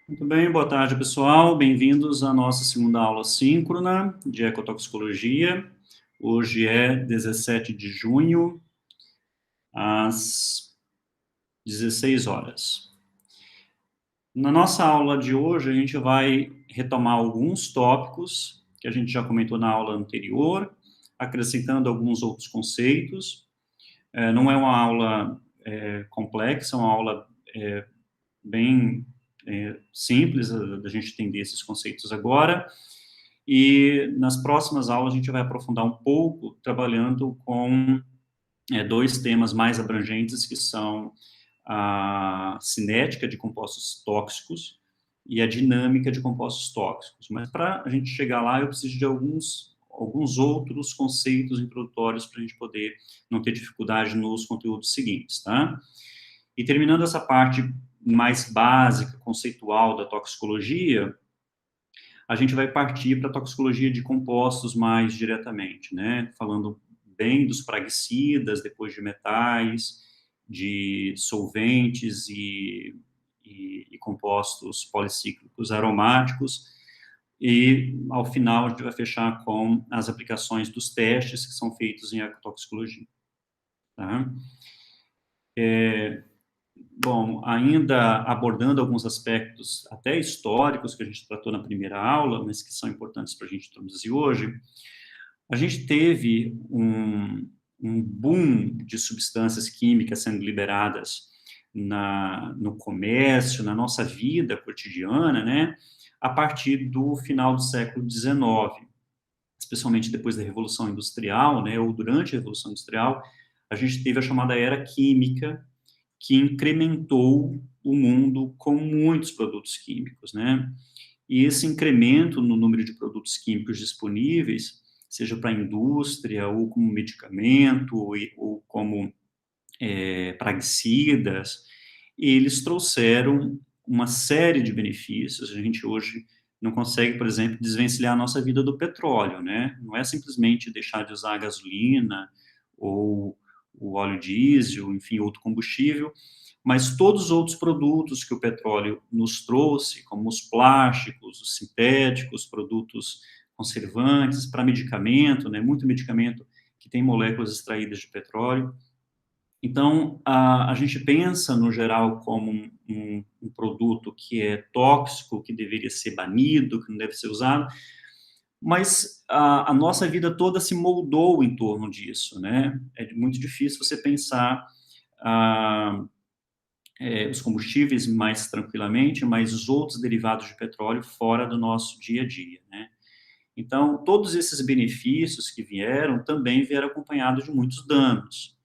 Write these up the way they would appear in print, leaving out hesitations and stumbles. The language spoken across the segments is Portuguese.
Muito bem, boa tarde, pessoal. Bem-vindos à nossa segunda aula síncrona de ecotoxicologia. Hoje é 17 de junho, às 16 horas. Na nossa aula de hoje, a gente vai retomar alguns tópicos que a gente já comentou na aula anterior, acrescentando alguns outros conceitos. Não é uma aula complexa, é uma aula bem simples da gente entender esses conceitos agora. E nas próximas aulas a gente vai aprofundar um pouco, trabalhando com dois temas mais abrangentes, que são a cinética de compostos tóxicos e a dinâmica de compostos tóxicos. Mas para a gente chegar lá, eu preciso de alguns outros conceitos introdutórios para a gente poder não ter dificuldade nos conteúdos seguintes, tá? E terminando essa parte mais básica, conceitual da toxicologia, a gente vai partir para a toxicologia de compostos mais diretamente, né? Falando bem dos praguicidas, depois de metais, de solventes e compostos policíclicos aromáticos. E, ao final, a gente vai fechar com as aplicações dos testes que são feitos em ecotoxicologia. Tá? Bom, ainda abordando alguns aspectos até históricos que a gente tratou na primeira aula, mas que são importantes para a gente introduzir hoje, a gente teve um boom de substâncias químicas sendo liberadas no comércio, na nossa vida cotidiana, né, a partir do final do século XIX, especialmente depois da Revolução Industrial, né, ou durante a Revolução Industrial, a gente teve a chamada Era Química, que incrementou o mundo com muitos produtos químicos, né? E esse incremento no número de produtos químicos disponíveis, seja para a indústria, ou como medicamento, ou como praguicidas, eles trouxeram uma série de benefícios. A gente hoje não consegue, por exemplo, desvencilhar a nossa vida do petróleo, né? Não é simplesmente deixar de usar a gasolina ou o óleo diesel, enfim, outro combustível, mas todos os outros produtos que o petróleo nos trouxe, como os plásticos, os sintéticos, produtos conservantes, para medicamento, né? Muito medicamento que tem moléculas extraídas de petróleo. Então, a gente pensa, no geral, como um produto que é tóxico, que deveria ser banido, que não deve ser usado, mas a nossa vida toda se moldou em torno disso, né? É muito difícil você pensar ah, os combustíveis mais tranquilamente, mas os outros derivados de petróleo fora do nosso dia a dia, né? Então, todos esses benefícios que vieram também vieram acompanhados de muitos danos.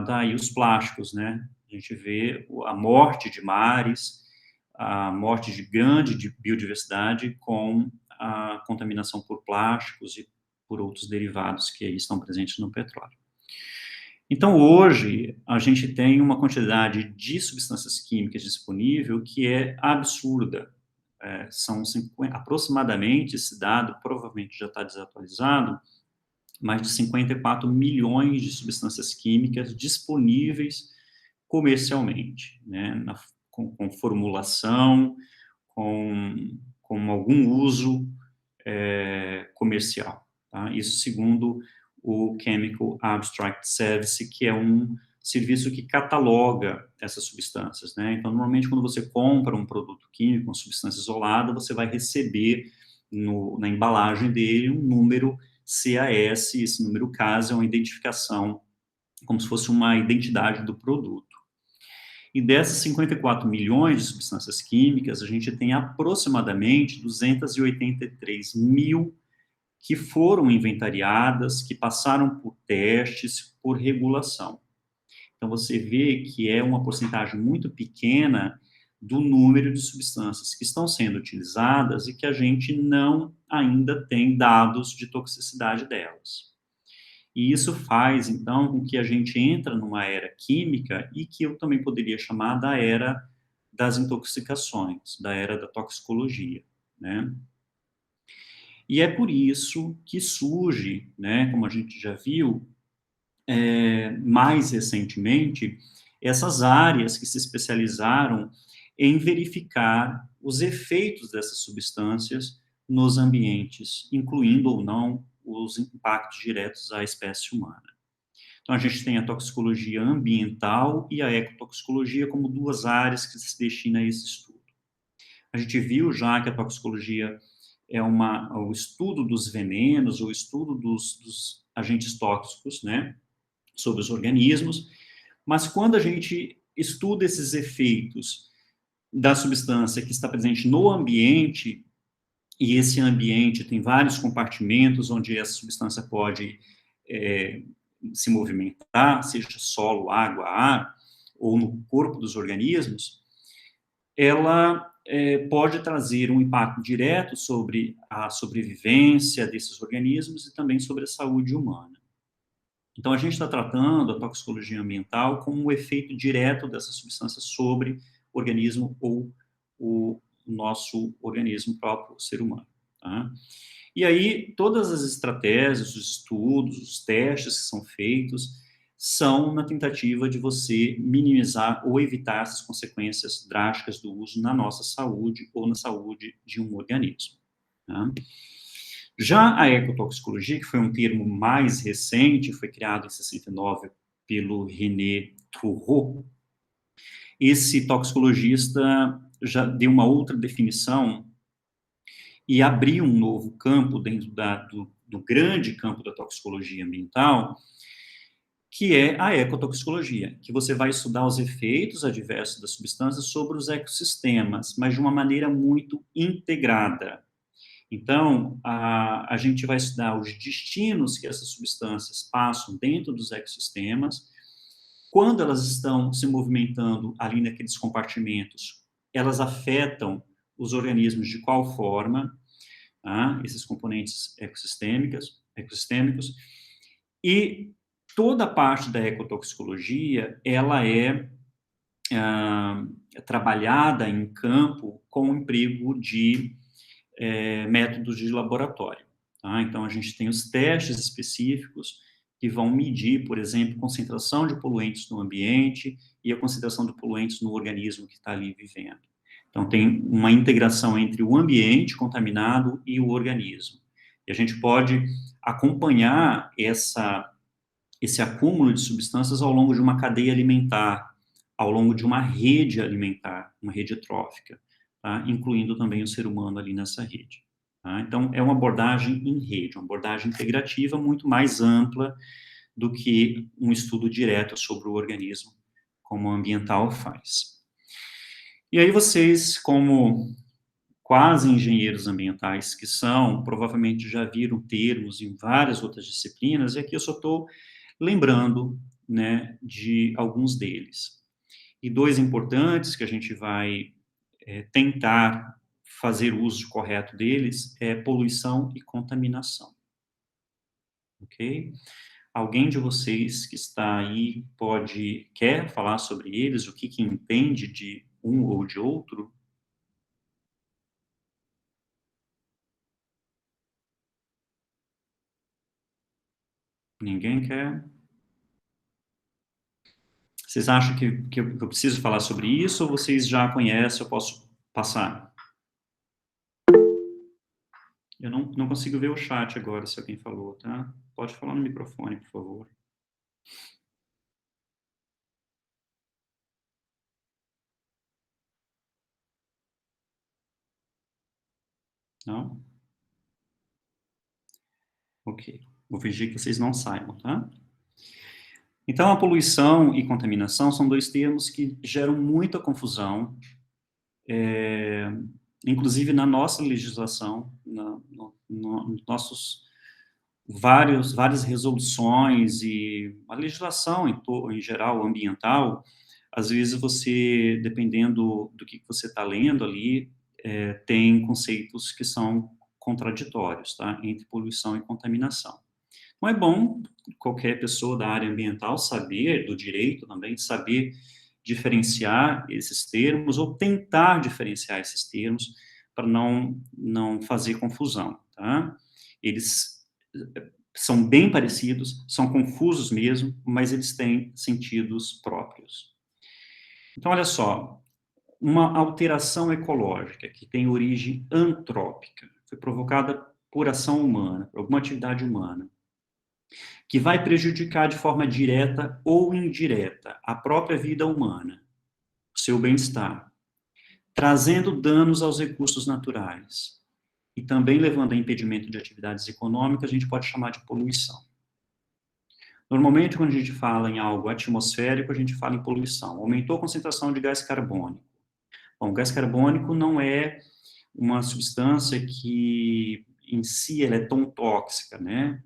Daí os plásticos, né? A gente vê a morte de mares, a morte de grande de biodiversidade com a contaminação por plásticos e por outros derivados que aí estão presentes no petróleo. Então, hoje, a gente tem uma quantidade de substâncias químicas disponível que é absurda. São 50, aproximadamente, esse dado provavelmente já está desatualizado, mais de 54 milhões de substâncias químicas disponíveis comercialmente, né, com formulação, com algum uso comercial. Tá? Isso segundo o Chemical Abstract Service, que é um serviço que cataloga essas substâncias, né? Então, normalmente, quando você compra um produto químico, uma substância isolada, você vai receber na embalagem dele um número CAS, esse número CAS é uma identificação, como se fosse uma identidade do produto. E dessas 54 milhões de substâncias químicas, a gente tem aproximadamente 283 mil que foram inventariadas, que passaram por testes, por regulação. Então, você vê que é uma porcentagem muito pequena do número de substâncias que estão sendo utilizadas e que a gente não ainda tem dados de toxicidade delas. E isso faz, então, com que a gente entre numa era química e que eu também poderia chamar da era das intoxicações, da era da toxicologia, né? E é por isso que surge, né, como a gente já viu, mais recentemente, essas áreas que se especializaram em verificar os efeitos dessas substâncias nos ambientes, incluindo ou não os impactos diretos à espécie humana. Então, a gente tem a toxicologia ambiental e a ecotoxicologia como duas áreas que se destinam a esse estudo. A gente viu já que a toxicologia é o estudo dos venenos, o estudo dos agentes tóxicos, né, sobre os organismos, mas quando a gente estuda esses efeitos da substância que está presente no ambiente, e esse ambiente tem vários compartimentos onde essa substância pode se movimentar, seja solo, água, ar, ou no corpo dos organismos, ela pode trazer um impacto direto sobre a sobrevivência desses organismos e também sobre a saúde humana. Então, a gente está tratando a toxicologia ambiental como um efeito direto dessa substância sobre o organismo ou o nosso organismo próprio, o ser humano. Tá? E aí, todas as estratégias, os estudos, os testes que são feitos, são na tentativa de você minimizar ou evitar essas consequências drásticas do uso na nossa saúde ou na saúde de um organismo. Tá? Já a ecotoxicologia, que foi um termo mais recente, foi criado em 69 pelo René Turreau, esse toxicologista já deu uma outra definição e abriu um novo campo dentro do grande campo da toxicologia ambiental, que é a ecotoxicologia, que você vai estudar os efeitos adversos das substâncias sobre os ecossistemas, mas de uma maneira muito integrada. Então, a gente vai estudar os destinos que essas substâncias passam dentro dos ecossistemas, quando elas estão se movimentando ali naqueles compartimentos, elas afetam os organismos de qual forma, tá? Esses componentes ecossistêmicos, e toda a parte da ecotoxicologia, ela trabalhada em campo com o emprego de métodos de laboratório. Tá? Então, a gente tem os testes específicos que vão medir, por exemplo, concentração de poluentes no ambiente e a concentração de poluentes no organismo que está ali vivendo. Então, tem uma integração entre o ambiente contaminado e o organismo. E a gente pode acompanhar esse acúmulo de substâncias ao longo de uma cadeia alimentar, ao longo de uma rede alimentar, uma rede trófica, tá? Incluindo também o ser humano ali nessa rede. Tá? Então, é uma abordagem em rede, uma abordagem integrativa muito mais ampla do que um estudo direto sobre o organismo, como o ambiental faz. E aí vocês, como quase engenheiros ambientais que são, provavelmente já viram termos em várias outras disciplinas, e aqui eu só estou lembrando, né, de alguns deles. E dois importantes que a gente vai tentar fazer uso correto deles é poluição e contaminação. Ok? Alguém de vocês que está aí quer falar sobre eles, o que entende de um ou de outro? Ninguém quer? Vocês acham que eu preciso falar sobre isso ou vocês já conhecem, eu posso passar? Eu não consigo ver o chat agora, se alguém falou, tá? Pode falar no microfone, por favor. Não? Ok. Vou fingir que vocês não saibam, tá? Então, a poluição e contaminação são dois termos que geram muita confusão, inclusive na nossa legislação, nos nossos várias resoluções e a legislação em geral ambiental, às vezes você, dependendo do que você está lendo ali, tem conceitos que são contraditórios, tá? Entre poluição e contaminação. Então é bom qualquer pessoa da área ambiental saber, do direito também, saber diferenciar esses termos ou tentar diferenciar esses termos para não fazer confusão, tá? Eles são bem parecidos, são confusos mesmo, mas eles têm sentidos próprios. Então, olha só, uma alteração ecológica que tem origem antrópica, foi provocada por ação humana, por alguma atividade humana, que vai prejudicar de forma direta ou indireta a própria vida humana, o seu bem-estar, trazendo danos aos recursos naturais e também levando a impedimento de atividades econômicas, a gente pode chamar de poluição. Normalmente, quando a gente fala em algo atmosférico, a gente fala em poluição. Aumentou a concentração de gás carbônico. Bom, o gás carbônico não é uma substância que, em si, ela é tão tóxica, né?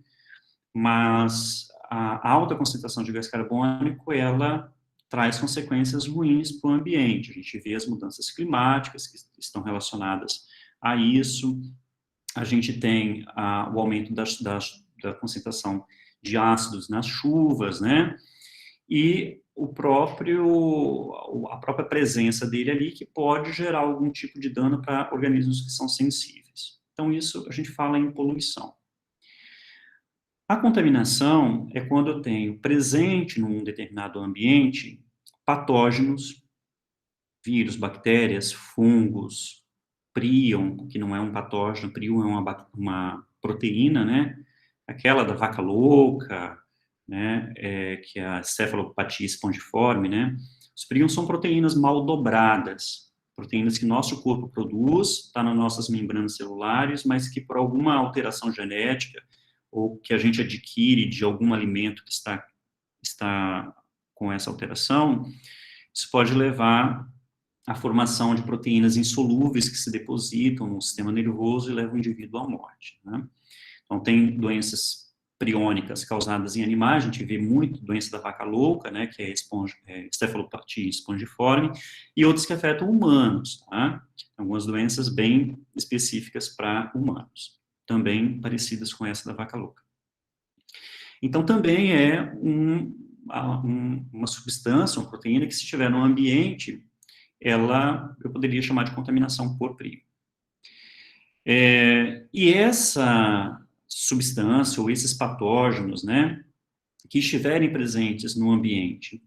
Mas a alta concentração de gás carbônico, ela traz consequências ruins para o ambiente. A gente vê as mudanças climáticas que estão relacionadas a isso. A gente tem o aumento da concentração de ácidos nas chuvas, né? E a própria presença dele ali, que pode gerar algum tipo de dano para organismos que são sensíveis. Então, isso a gente fala em poluição. A contaminação é quando eu tenho presente num determinado ambiente patógenos, vírus, bactérias, fungos, prion, que não é um patógeno, prion é uma proteína, né? Aquela da vaca louca, né? Que é a cefalopatia espongiforme, né? Os prions são proteínas mal dobradas, proteínas que nosso corpo produz, está nas nossas membranas celulares, mas que por alguma alteração genética ou que a gente adquire de algum alimento que está com essa alteração, isso pode levar à formação de proteínas insolúveis que se depositam no sistema nervoso e levam o indivíduo à morte, né? Então, tem doenças priônicas causadas em animais, a gente vê muito doença da vaca louca, né, que é cefalopatia espongiforme, e outras que afetam humanos, tá? Algumas doenças bem específicas para humanos, também parecidas com essa da vaca louca. Então, também é uma substância, uma proteína que, se estiver no ambiente, eu poderia chamar de contaminação por prion. E essa substância, ou esses patógenos, né, que estiverem presentes no ambiente,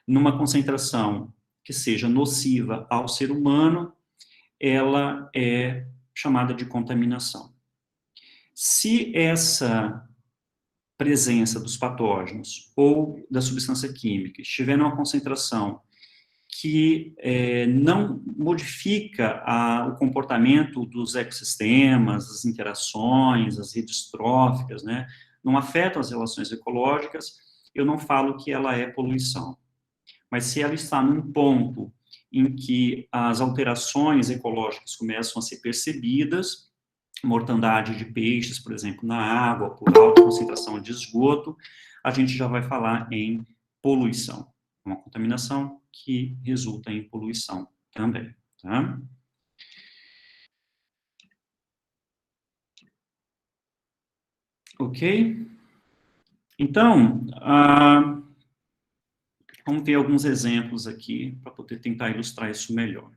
numa concentração que seja nociva ao ser humano, ela é chamada de contaminação. Se essa presença dos patógenos ou da substância química estiver numa concentração que não modifica o comportamento dos ecossistemas, as interações, as redes tróficas, né, não afetam as relações ecológicas, eu não falo que ela é poluição. Mas se ela está num ponto em que as alterações ecológicas começam a ser percebidas, mortandade de peixes, por exemplo, na água, por alta concentração de esgoto, a gente já vai falar em poluição. Uma contaminação que resulta em poluição também, tá? Ok? Então, vamos ver alguns exemplos aqui para poder tentar ilustrar isso melhor.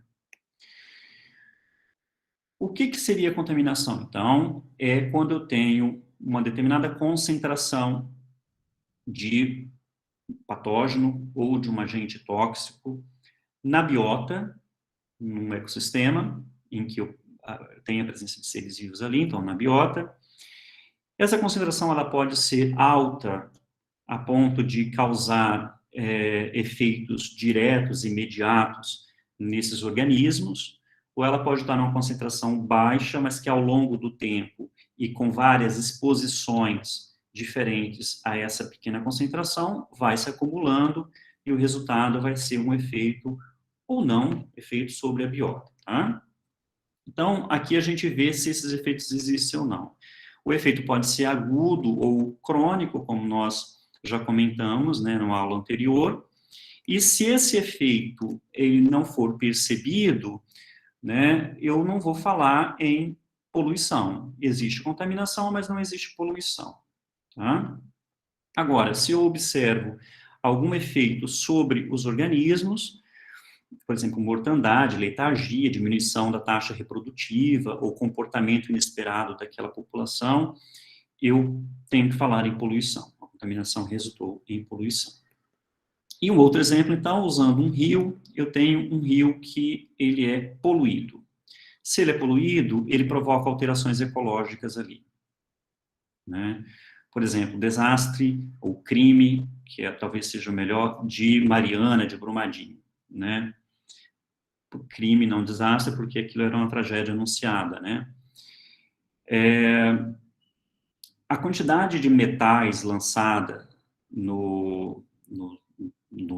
O que seria contaminação? Então, é quando eu tenho uma determinada concentração de patógeno ou de um agente tóxico na biota, num ecossistema, em que eu tenho a presença de seres vivos ali, então na biota. Essa concentração ela pode ser alta a ponto de causar efeitos diretos, imediatos nesses organismos, ou ela pode estar numa concentração baixa, mas que ao longo do tempo e com várias exposições diferentes a essa pequena concentração, vai se acumulando e o resultado vai ser um efeito ou não, efeito sobre a biota, tá? Então, aqui a gente vê se esses efeitos existem ou não. O efeito pode ser agudo ou crônico, como nós já comentamos, né, na aula anterior, e se esse efeito ele não for percebido, né, eu não vou falar em poluição. Existe contaminação, mas não existe poluição, tá? Agora, se eu observo algum efeito sobre os organismos, por exemplo, mortandade, letargia, diminuição da taxa reprodutiva ou comportamento inesperado daquela população, eu tenho que falar em poluição. A contaminação resultou em poluição. E um outro exemplo, então, usando um rio, eu tenho um rio que ele é poluído. Se ele é poluído, ele provoca alterações ecológicas ali, né? Por exemplo, desastre ou crime, que talvez seja o melhor, de Mariana, de Brumadinho, né? Crime, não desastre, porque aquilo era uma tragédia anunciada, né? A quantidade de metais lançada no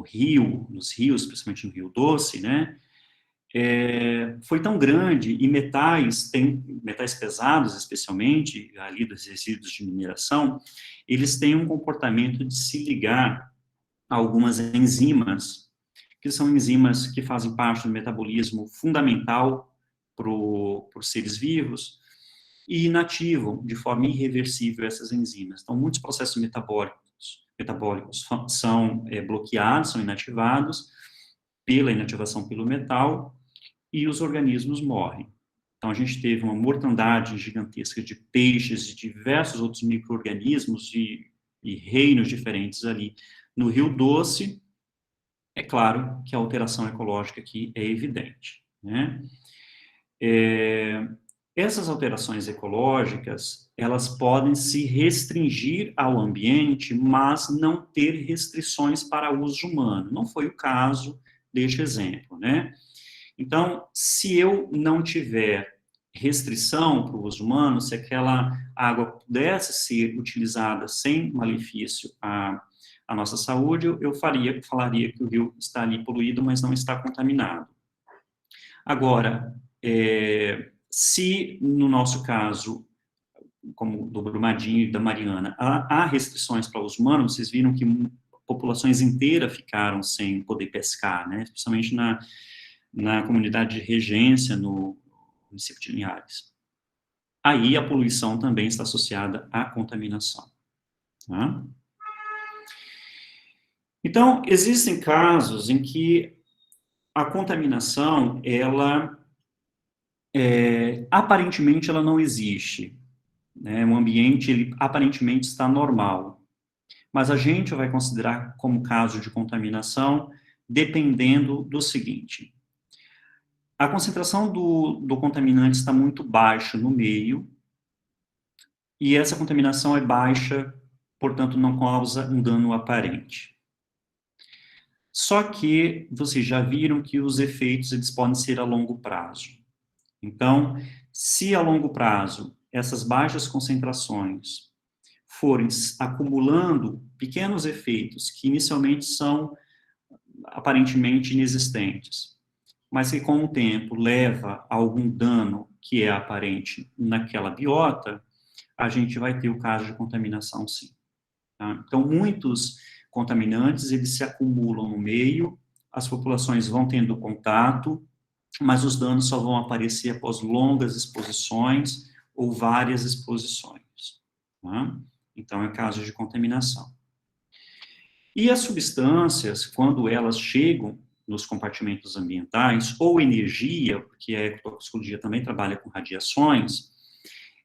rio, nos rios, principalmente no Rio Doce, né? Foi tão grande, e metais pesados, especialmente, ali dos resíduos de mineração, eles têm um comportamento de se ligar a algumas enzimas, que são enzimas que fazem parte do metabolismo fundamental para os seres vivos, e inativam de forma irreversível essas enzimas. Então, muitos processos metabólicos são bloqueados, são inativados pela inativação pelo metal, e os organismos morrem. Então, a gente teve uma mortandade gigantesca de peixes e diversos outros micro-organismos e reinos diferentes ali no Rio Doce. É claro que a alteração ecológica aqui é evidente, né? Essas alterações ecológicas, elas podem se restringir ao ambiente, mas não ter restrições para uso humano. Não foi o caso deste exemplo, né? Então, se eu não tiver restrição para o uso humano, se aquela água pudesse ser utilizada sem malefício à nossa saúde, eu falaria que o rio está ali poluído, mas não está contaminado. Agora, se no nosso caso, como do Brumadinho e da Mariana, há restrições para o uso humano, vocês viram que populações inteiras ficaram sem poder pescar, né? Especialmente na comunidade de Regência, no município de Linhares. Aí a poluição também está associada à contaminação. Tá? Então, existem casos em que a contaminação, ela, aparentemente, ela não existe. Né? O ambiente, ele aparentemente está normal. Mas a gente vai considerar como caso de contaminação dependendo do seguinte: a concentração do contaminante está muito baixa no meio, e essa contaminação é baixa, portanto, não causa um dano aparente. Só que vocês já viram que os efeitos eles podem ser a longo prazo. Então, se a longo prazo essas baixas concentrações forem acumulando pequenos efeitos que inicialmente são aparentemente inexistentes, mas que com o tempo leva a algum dano que é aparente naquela biota, a gente vai ter o caso de contaminação, sim. Tá? Então, muitos contaminantes, eles se acumulam no meio, as populações vão tendo contato, mas os danos só vão aparecer após longas exposições ou várias exposições. Tá? Então, é caso de contaminação. E as substâncias, quando elas chegam nos compartimentos ambientais, ou energia, porque a ecotoxicologia também trabalha com radiações,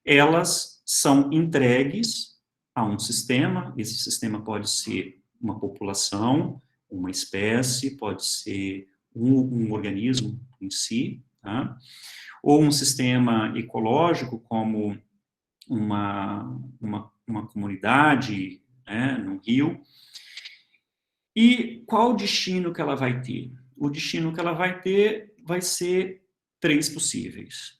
elas são entregues a um sistema. Esse sistema pode ser uma população, uma espécie, pode ser um organismo em si, tá? Ou um sistema ecológico, como uma comunidade, né, num rio. E qual o destino que ela vai ter? O destino que ela vai ter vai ser três possíveis.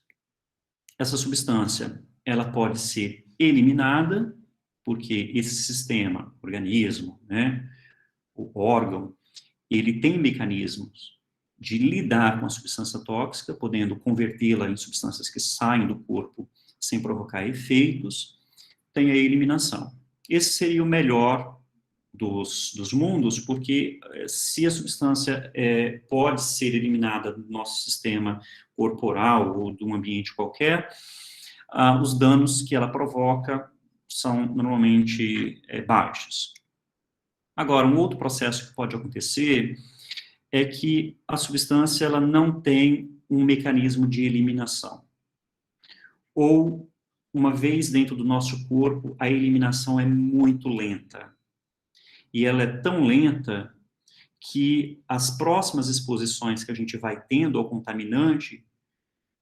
Essa substância, ela pode ser eliminada, porque esse sistema, organismo, né, o órgão, ele tem mecanismos de lidar com a substância tóxica, podendo convertê-la em substâncias que saem do corpo sem provocar efeitos, tem a eliminação. Esse seria o melhor dos mundos, porque se a substância pode ser eliminada do nosso sistema corporal ou de um ambiente qualquer, os danos que ela provoca são normalmente baixos. Agora, um outro processo que pode acontecer é que a substância ela não tem um mecanismo de eliminação. Ou, uma vez dentro do nosso corpo, a eliminação é muito lenta. E ela é tão lenta que as próximas exposições que a gente vai tendo ao contaminante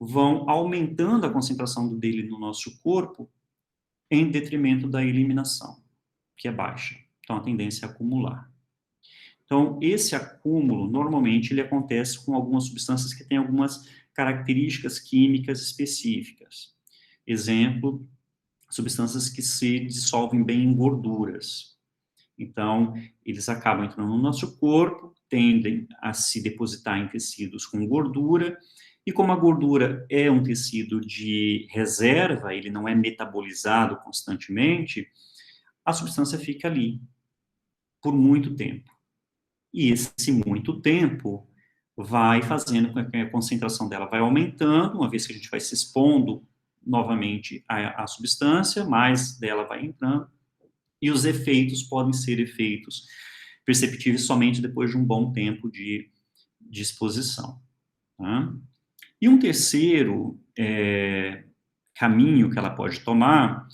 vão aumentando a concentração dele no nosso corpo em detrimento da eliminação, que é baixa. Então, a tendência é acumular. Então, esse acúmulo, normalmente, ele acontece com algumas substâncias que têm algumas características químicas específicas. Exemplo, substâncias que se dissolvem bem em gorduras. Então, eles acabam entrando no nosso corpo, tendem a se depositar em tecidos com gordura, e como a gordura é um tecido de reserva, ele não é metabolizado constantemente, a substância fica ali por muito tempo. E esse muito tempo vai fazendo com que a concentração dela vai aumentando, uma vez que a gente vai se expondo novamente à substância, mais dela vai entrando, e os efeitos podem ser efeitos perceptíveis somente depois de um bom tempo de exposição. Tá? E um terceiro caminho que ela pode tomar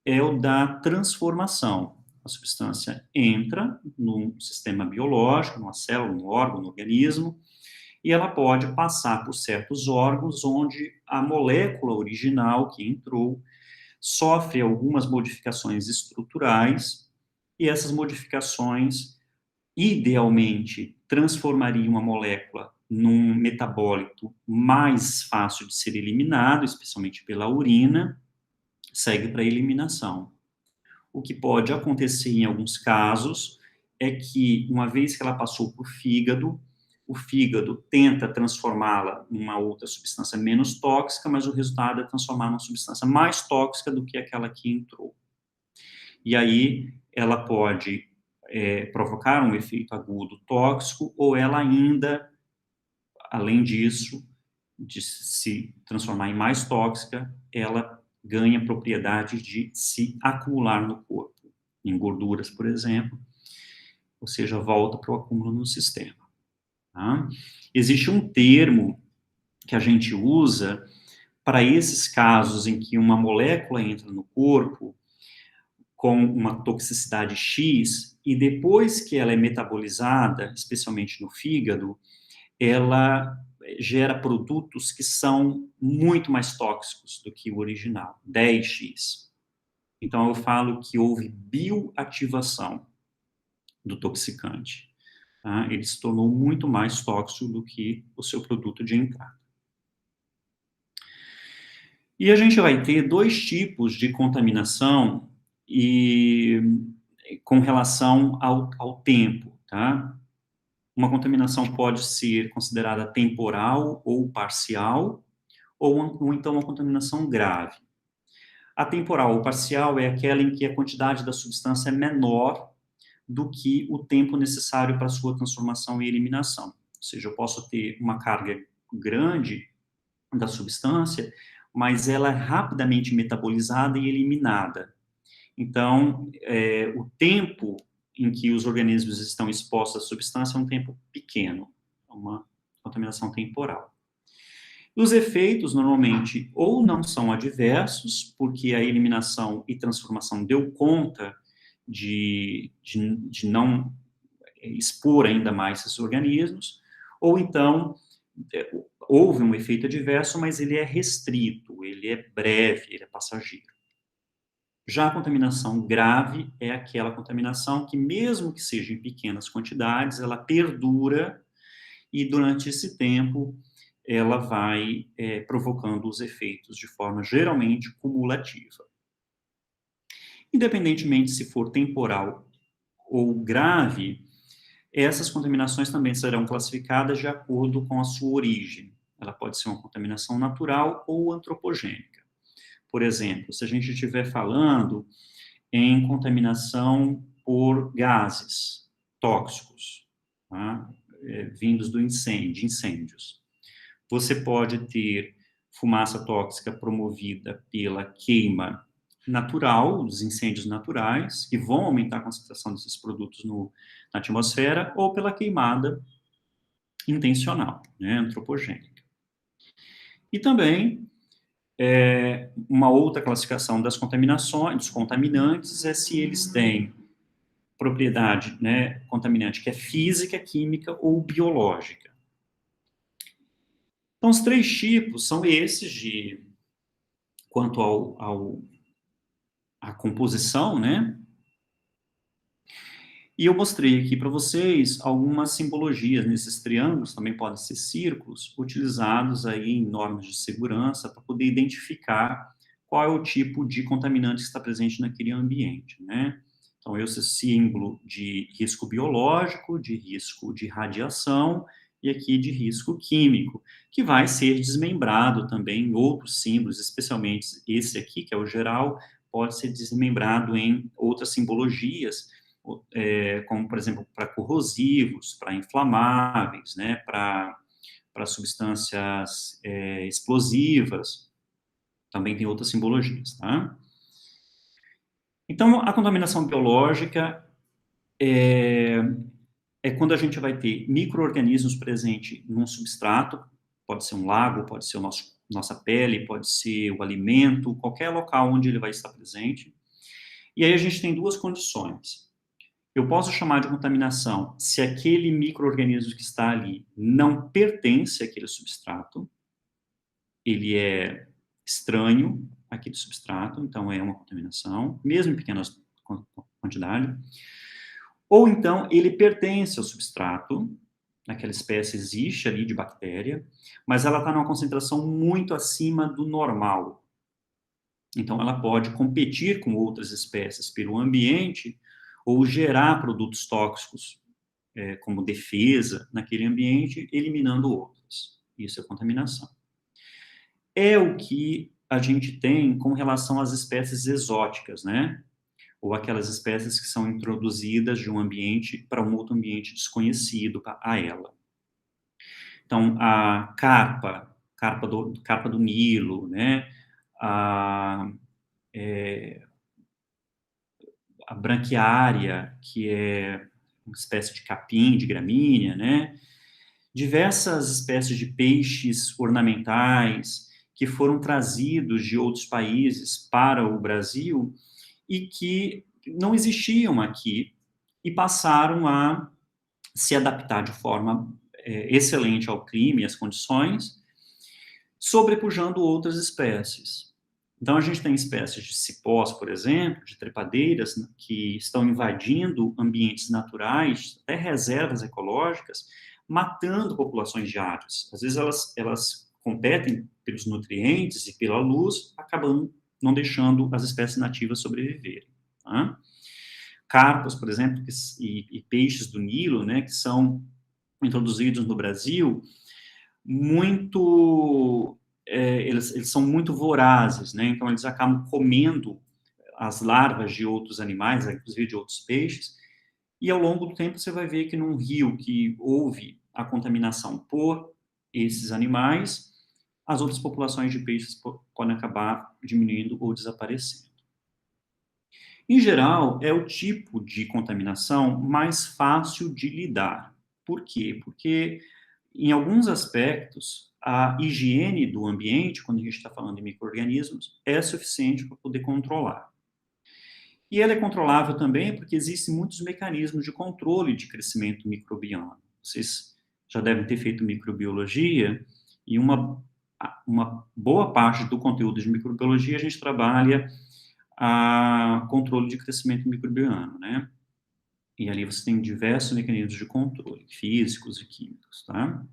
é o da transformação. A substância entra no sistema biológico, numa célula, no órgão, no organismo, e ela pode passar por certos órgãos onde a molécula original que entrou sofre algumas modificações estruturais, e essas modificações, idealmente, transformariam a molécula num metabólito mais fácil de ser eliminado, especialmente pela urina, segue para a eliminação. O que pode acontecer em alguns casos é que, uma vez que ela passou para o fígado tenta transformá-la numa outra substância menos tóxica, mas o resultado é transformar numa substância mais tóxica do que aquela que entrou. E aí ela pode provocar um efeito agudo tóxico, ou ela ainda, além disso, de se transformar em mais tóxica, ela ganha propriedade de se acumular no corpo, em gorduras, por exemplo, ou seja, volta para o acúmulo no sistema. Tá? Existe um termo que a gente usa para esses casos em que uma molécula entra no corpo com uma toxicidade X e depois que ela é metabolizada, especialmente no fígado, ela gera produtos que são muito mais tóxicos do que o original, 10x. Então, eu falo que houve bioativação do toxicante. Tá? Ele se tornou muito mais tóxico do que o seu produto de entrada. E a gente vai ter dois tipos de contaminação com relação ao tempo, tá? Uma contaminação pode ser considerada temporal ou parcial, ou então uma contaminação grave. A temporal ou parcial é aquela em que a quantidade da substância é menor do que o tempo necessário para sua transformação e eliminação. Ou seja, eu posso ter uma carga grande da substância, mas ela é rapidamente metabolizada e eliminada. Então, o tempo em que os organismos estão expostos à substância é um tempo pequeno, uma contaminação temporal. Os efeitos, normalmente, ou não são adversos, porque a eliminação e transformação deu conta de não expor ainda mais esses organismos, ou então houve um efeito adverso, mas ele é restrito, ele é breve, ele é passageiro. Já a contaminação grave é aquela contaminação que, mesmo que seja em pequenas quantidades, ela perdura e, durante esse tempo, ela vai provocando os efeitos de forma geralmente cumulativa. Independentemente se for temporal ou grave, essas contaminações também serão classificadas de acordo com a sua origem. Ela pode ser uma contaminação natural ou antropogênica. Por exemplo, se a gente estiver falando em contaminação por gases tóxicos, tá? Vindos do incêndio, incêndios. Você pode ter fumaça tóxica promovida pela queima natural, os incêndios naturais, que vão aumentar a concentração desses produtos na atmosfera, ou pela queimada intencional, né, antropogênica. E também, uma outra classificação das contaminações, dos contaminantes, é se eles têm propriedade, né, contaminante que é física, química ou biológica. Então, os 3 tipos são esses de quanto à composição, né? E eu mostrei aqui para vocês algumas simbologias nesses triângulos, também podem ser círculos, utilizados aí em normas de segurança para poder identificar qual é o tipo de contaminante que está presente naquele ambiente, né? Então, esse símbolo de risco biológico, de risco de radiação e aqui de risco químico, que vai ser desmembrado também em outros símbolos, especialmente esse aqui, que é o geral, pode ser desmembrado em outras simbologias, como, por exemplo, para corrosivos, para inflamáveis, né, para substâncias explosivas, também tem outras simbologias, tá? Então, a contaminação biológica é quando a gente vai ter micro-organismos presentes num substrato, pode ser um lago, pode ser nossa pele, pode ser o alimento, qualquer local onde ele vai estar presente. E aí a gente tem 2 condições. Eu posso chamar de contaminação se aquele micro-organismo que está ali não pertence àquele substrato, ele é estranho àquele substrato, então é uma contaminação, mesmo em pequenas quantidades. Ou então ele pertence ao substrato, aquela espécie existe ali de bactéria, mas ela está numa concentração muito acima do normal. Então ela pode competir com outras espécies pelo ambiente ou gerar produtos tóxicos como defesa naquele ambiente, eliminando outras. Isso é contaminação. É o que a gente tem com relação às espécies exóticas, né? Ou aquelas espécies que são introduzidas de um ambiente para um outro ambiente desconhecido a ela. Então, a carpa do Nilo, né? A, a branquiária, que é uma espécie de capim, de gramínea, né? Diversas espécies de peixes ornamentais que foram trazidos de outros países para o Brasil e que não existiam aqui e passaram a se adaptar de forma excelente ao clima e às condições, sobrepujando outras espécies. Então, a gente tem espécies de cipós, por exemplo, de trepadeiras, que estão invadindo ambientes naturais, até reservas ecológicas, matando populações de aves. Às vezes, elas competem pelos nutrientes e pela luz, acabando não deixando as espécies nativas sobreviverem. Tá? Carpas, por exemplo, e peixes do Nilo, né, que são introduzidos no Brasil, muito eles são muito vorazes, né? Então eles acabam comendo as larvas de outros animais, inclusive de outros peixes, e ao longo do tempo você vai ver que num rio que houve a contaminação por esses animais, as outras populações de peixes podem acabar diminuindo ou desaparecendo. Em geral, é o tipo de contaminação mais fácil de lidar. Por quê? Porque, em alguns aspectos, a higiene do ambiente, quando a gente está falando de micro-organismos, é suficiente para poder controlar. E ela é controlável também porque existem muitos mecanismos de controle de crescimento microbiano. Vocês já devem ter feito microbiologia, e uma boa parte do conteúdo de microbiologia a gente trabalha a controle de crescimento microbiano, né? E ali você tem diversos mecanismos de controle, físicos e químicos, tá?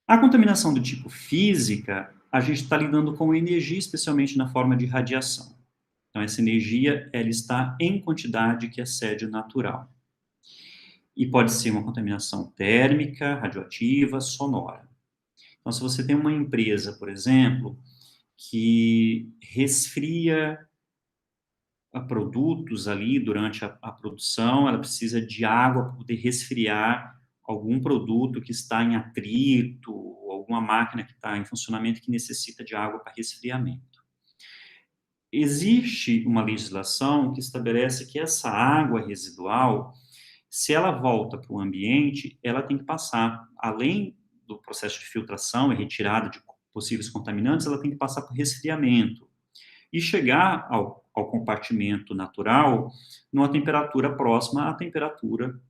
A contaminação do tipo física, a gente está lidando com energia, especialmente na forma de radiação. Então, essa energia, ela está em quantidade que excede o natural. E pode ser uma contaminação térmica, radioativa, sonora. Então, se você tem uma empresa, por exemplo, que resfria a produtos ali durante a produção, ela precisa de água para poder resfriar algum produto que está em atrito, ou alguma máquina que está em funcionamento que necessita de água para resfriamento. Existe uma legislação que estabelece que essa água residual, se ela volta para o ambiente, ela tem que passar, além do processo de filtração e retirada de possíveis contaminantes, ela tem que passar por resfriamento e chegar ao ao compartimento natural numa temperatura próxima à temperatura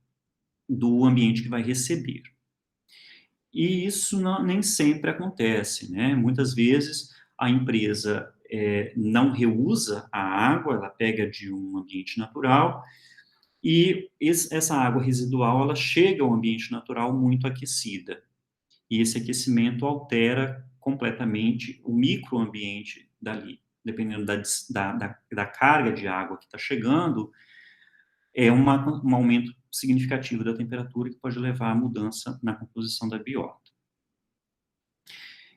do ambiente que vai receber. E isso nem sempre acontece, né? Muitas vezes a empresa não reusa a água, ela pega de um ambiente natural e essa água residual ela chega ao ambiente natural muito aquecida. E esse aquecimento altera completamente o microambiente dali. Dependendo da carga de água que está chegando, é um aumento significativo da temperatura que pode levar à mudança na composição da biota.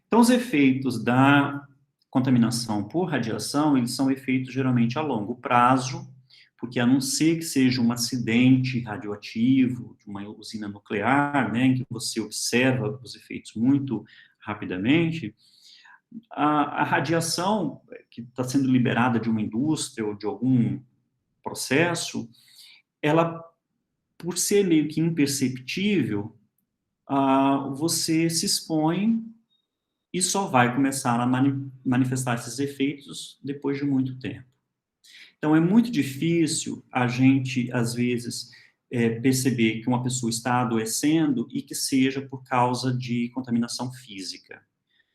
Então, os efeitos da contaminação por radiação, eles são efeitos geralmente a longo prazo, porque a não ser que seja um acidente radioativo, de uma usina nuclear, né, em que você observa os efeitos muito rapidamente, a radiação que está sendo liberada de uma indústria ou de algum processo, ela, por ser meio que imperceptível, você se expõe e só vai começar a manifestar esses efeitos depois de muito tempo. Então, é muito difícil a gente, às vezes, perceber que uma pessoa está adoecendo e que seja por causa de contaminação física.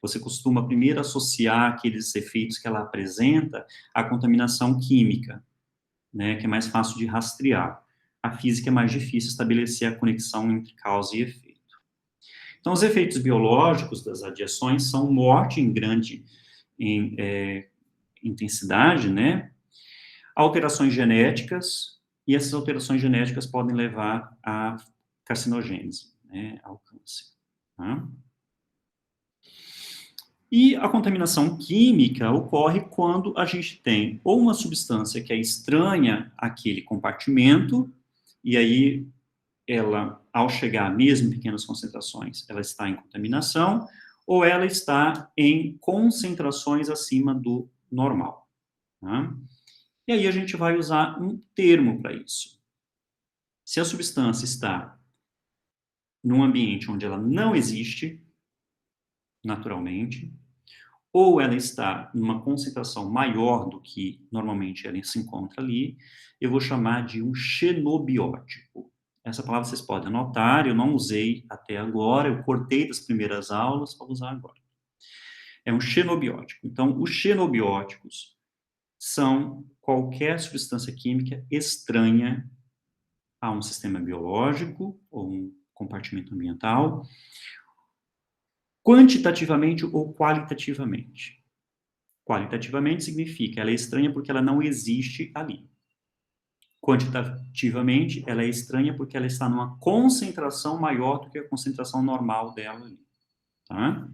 Você costuma primeiro associar aqueles efeitos que ela apresenta à contaminação química, né, que é mais fácil de rastrear. A física é mais difícil estabelecer a conexão entre causa e efeito. Então, os efeitos biológicos das radiações são morte em grande intensidade, né? Alterações genéticas, e essas alterações genéticas podem levar à carcinogênese, né, ao câncer. Tá? E a contaminação química ocorre quando a gente tem ou uma substância que é estranha àquele compartimento, e aí ela, ao chegar mesmo em pequenas concentrações, ela está em contaminação, ou ela está em concentrações acima do normal. Tá? E aí a gente vai usar um termo para isso. Se a substância está num ambiente onde ela não existe, naturalmente, ou ela está numa concentração maior do que normalmente ela se encontra ali, eu vou chamar de um xenobiótico. Essa palavra vocês podem anotar, eu não usei até agora, eu cortei das primeiras aulas para usar agora. É um xenobiótico. Então, os xenobióticos são qualquer substância química estranha a um sistema biológico ou um compartimento ambiental, quantitativamente ou qualitativamente. Qualitativamente significa ela é estranha porque ela não existe ali. Quantitativamente, ela é estranha porque ela está numa concentração maior do que a concentração normal dela ali. Tá?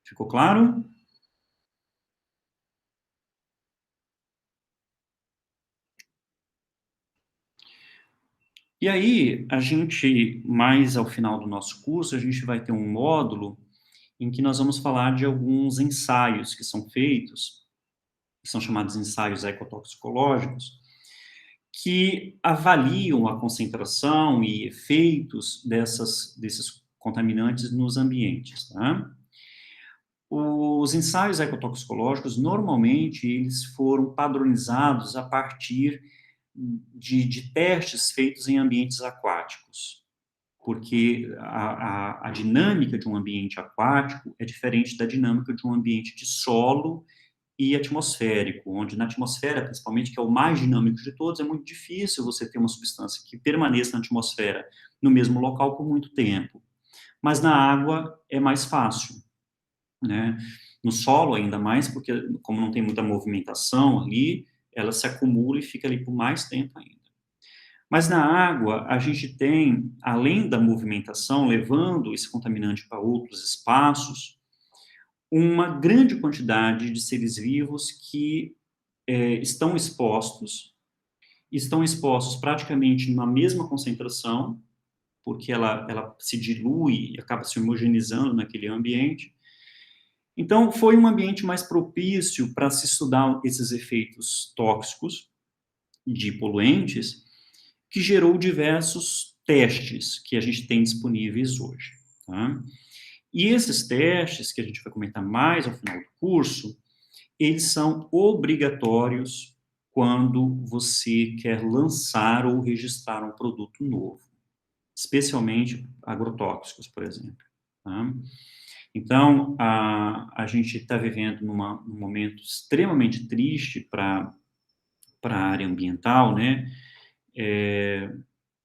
Ficou claro? E aí, a gente, mais ao final do nosso curso, a gente vai ter um módulo em que nós vamos falar de alguns ensaios que são feitos, que são chamados ensaios ecotoxicológicos, que avaliam a concentração e efeitos desses contaminantes nos ambientes. Tá? Os ensaios ecotoxicológicos, normalmente, eles foram padronizados a partir de testes feitos em ambientes aquáticos, porque a dinâmica de um ambiente aquático é diferente da dinâmica de um ambiente de solo e atmosférico, onde na atmosfera, principalmente, que é o mais dinâmico de todos, é muito difícil você ter uma substância que permaneça na atmosfera no mesmo local por muito tempo. Mas na água é mais fácil, né? No solo ainda mais, porque como não tem muita movimentação ali, ela se acumula e fica ali por mais tempo ainda. Mas na água, a gente tem, além da movimentação, levando esse contaminante para outros espaços, uma grande quantidade de seres vivos que estão expostos praticamente na mesma concentração, porque ela se dilui e acaba se homogeneizando naquele ambiente. Então, foi um ambiente mais propício para se estudar esses efeitos tóxicos de poluentes, que gerou diversos testes que a gente tem disponíveis hoje. Tá? E esses testes, que a gente vai comentar mais ao final do curso, eles são obrigatórios quando você quer lançar ou registrar um produto novo, especialmente agrotóxicos, por exemplo, tá? Então, a gente está vivendo num momento extremamente triste para a área ambiental, né?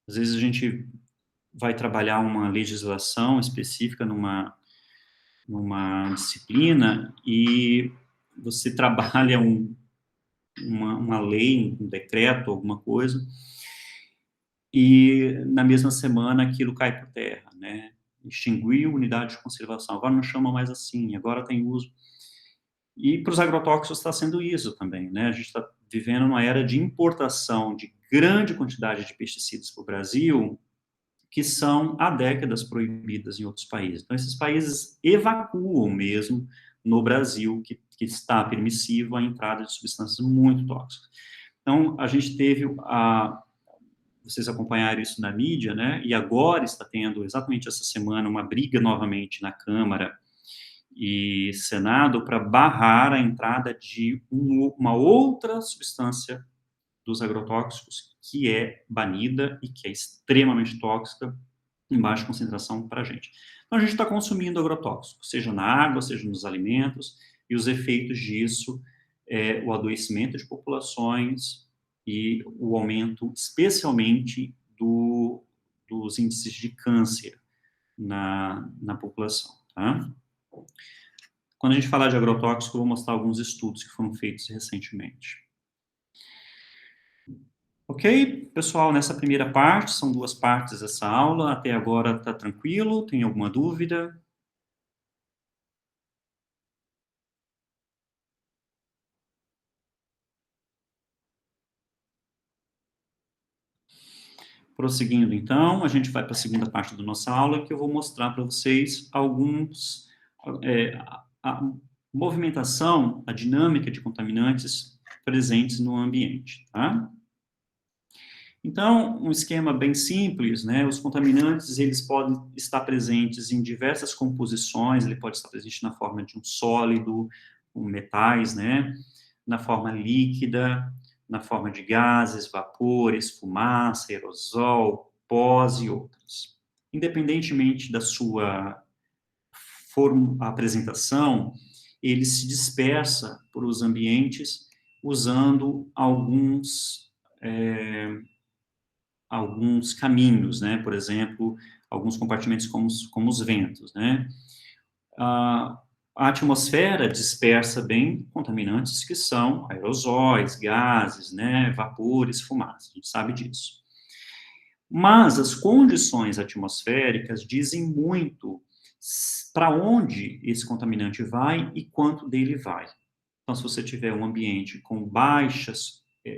Às vezes a gente vai trabalhar uma legislação específica numa disciplina e você trabalha uma lei, um decreto, alguma coisa, e na mesma semana aquilo cai por terra, né? Extinguiu unidade de conservação, agora não chama mais assim, agora tem uso. E para os agrotóxicos está sendo isso também, né? A gente está vivendo uma era de importação de grande quantidade de pesticidas para o Brasil, que são há décadas proibidas em outros países. Então, esses países evacuam mesmo no Brasil, que está permissivo a entrada de substâncias muito tóxicas. Então, a gente teve vocês acompanharam isso na mídia, né? E agora está tendo, exatamente essa semana, uma briga novamente na Câmara e Senado para barrar a entrada de uma outra substância dos agrotóxicos que é banida e que é extremamente tóxica em baixa concentração para a gente. Então, a gente está consumindo agrotóxico, seja na água, seja nos alimentos, e os efeitos disso é o adoecimento de populações e o aumento, especialmente, dos índices de câncer na população, tá? Quando a gente falar de agrotóxico, eu vou mostrar alguns estudos que foram feitos recentemente. Ok, pessoal, nessa primeira parte, são 2 partes dessa aula, até agora está tranquilo? Tem alguma dúvida? Prosseguindo, então, a gente vai para a segunda parte da nossa aula, que eu vou mostrar para vocês a movimentação, a dinâmica de contaminantes presentes no ambiente, tá? Então, um esquema bem simples, né? Os contaminantes, eles podem estar presentes em diversas composições, ele pode estar presente na forma de um sólido, com metais, né? Na forma líquida, na forma de gases, vapores, fumaça, aerosol, pós e outros. Independentemente da sua apresentação, ele se dispersa por os ambientes usando alguns caminhos, né? Por exemplo, alguns compartimentos como os ventos, né? A atmosfera dispersa bem contaminantes que são aerosóis, gases, né? Vapores, fumaça, a gente sabe disso. Mas as condições atmosféricas dizem muito para onde esse contaminante vai e quanto dele vai. Então, se você tiver um ambiente com baixa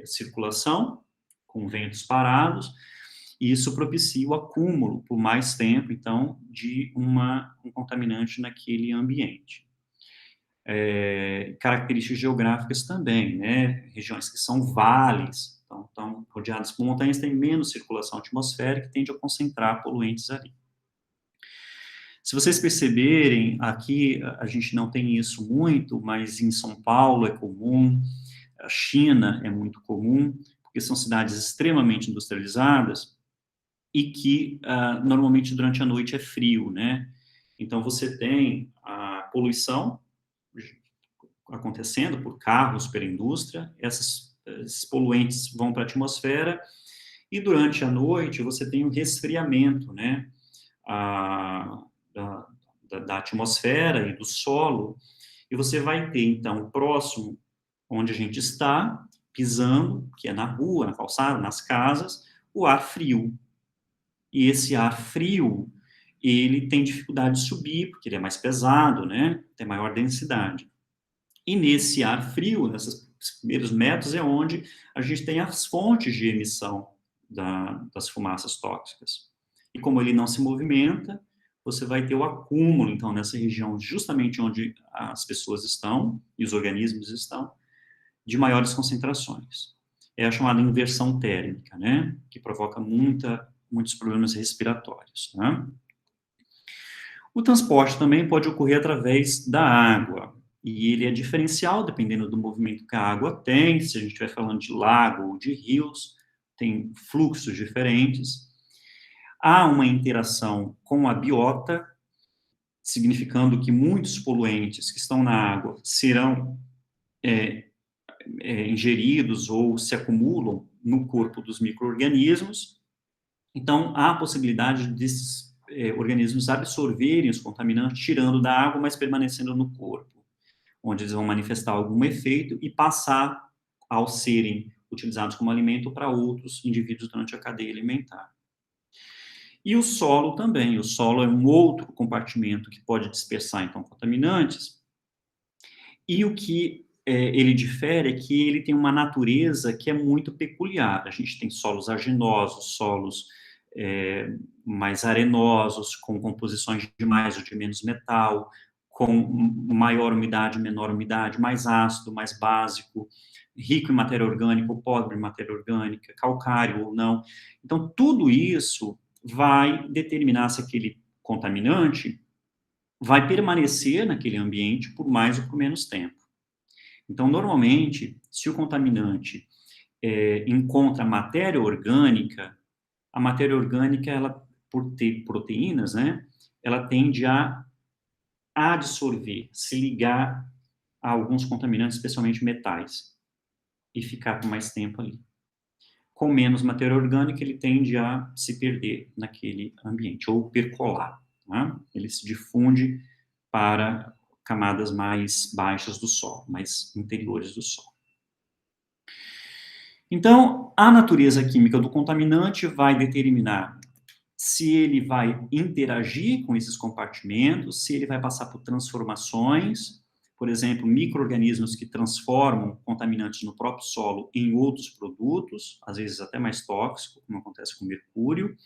circulação, com ventos parados, isso propicia o acúmulo por mais tempo, então, de um contaminante naquele ambiente. Características geográficas também, né? Regiões que são vales, então, estão rodeadas por montanhas, têm menos circulação atmosférica e tende a concentrar poluentes ali. Se vocês perceberem, aqui a gente não tem isso muito, mas em São Paulo é comum, a China é muito comum, porque são cidades extremamente industrializadas e que normalmente durante a noite é frio, né? Então você tem a poluição acontecendo por carros, pela indústria, esses poluentes vão para a atmosfera e durante a noite você tem um resfriamento, né? Da, da atmosfera e do solo, e você vai ter, então, próximo onde a gente está, pisando, que é na rua, na calçada, nas casas, o ar frio. E esse ar frio, ele tem dificuldade de subir, porque ele é mais pesado, né? Tem maior densidade. E nesse ar frio, nesses primeiros metros, é onde a gente tem as fontes de emissão das fumaças tóxicas. E como ele não se movimenta, você vai ter o acúmulo, então, nessa região, justamente onde as pessoas estão e os organismos estão, de maiores concentrações. É a chamada inversão térmica, né? Que provoca muitos problemas respiratórios, né? O transporte também pode ocorrer através da água. e ele é diferencial dependendo do movimento que a água tem, se a gente estiver falando de lago ou de rios, tem fluxos diferentes. Há uma interação com a biota, significando que muitos poluentes que estão na água serão ingeridos ou se acumulam no corpo dos micro-organismos. Então, há a possibilidade desses organismos absorverem os contaminantes, tirando da água, mas permanecendo no corpo, onde eles vão manifestar algum efeito e passar, ao serem utilizados como alimento, para outros indivíduos durante a cadeia alimentar. E o solo também. O solo é um outro compartimento que pode dispersar, então, contaminantes. E o que ele difere é que ele tem uma natureza que é muito peculiar. A gente tem solos arginosos, solos mais arenosos, com composições de mais ou de menos metal, com maior umidade, menor umidade, mais ácido, mais básico, rico em matéria orgânica ou pobre em matéria orgânica, calcário ou não. Então, tudo isso vai determinar se aquele contaminante vai permanecer naquele ambiente por mais ou por menos tempo. Então, normalmente, se o contaminante encontra matéria orgânica, a matéria orgânica, ela, por ter proteínas, né, ela tende a absorver, se ligar a alguns contaminantes, especialmente metais, e ficar por mais tempo ali. Com menos matéria orgânica, ele tende a se perder naquele ambiente, ou percolar. Tá? Ele se difunde para camadas mais baixas do solo, mais interiores do solo. Então, a natureza química do contaminante vai determinar se ele vai interagir com esses compartimentos, se ele vai passar por transformações, por exemplo, micro-organismos que transformam contaminantes no próprio solo em outros produtos, às vezes até mais tóxicos, como acontece com o mercúrio.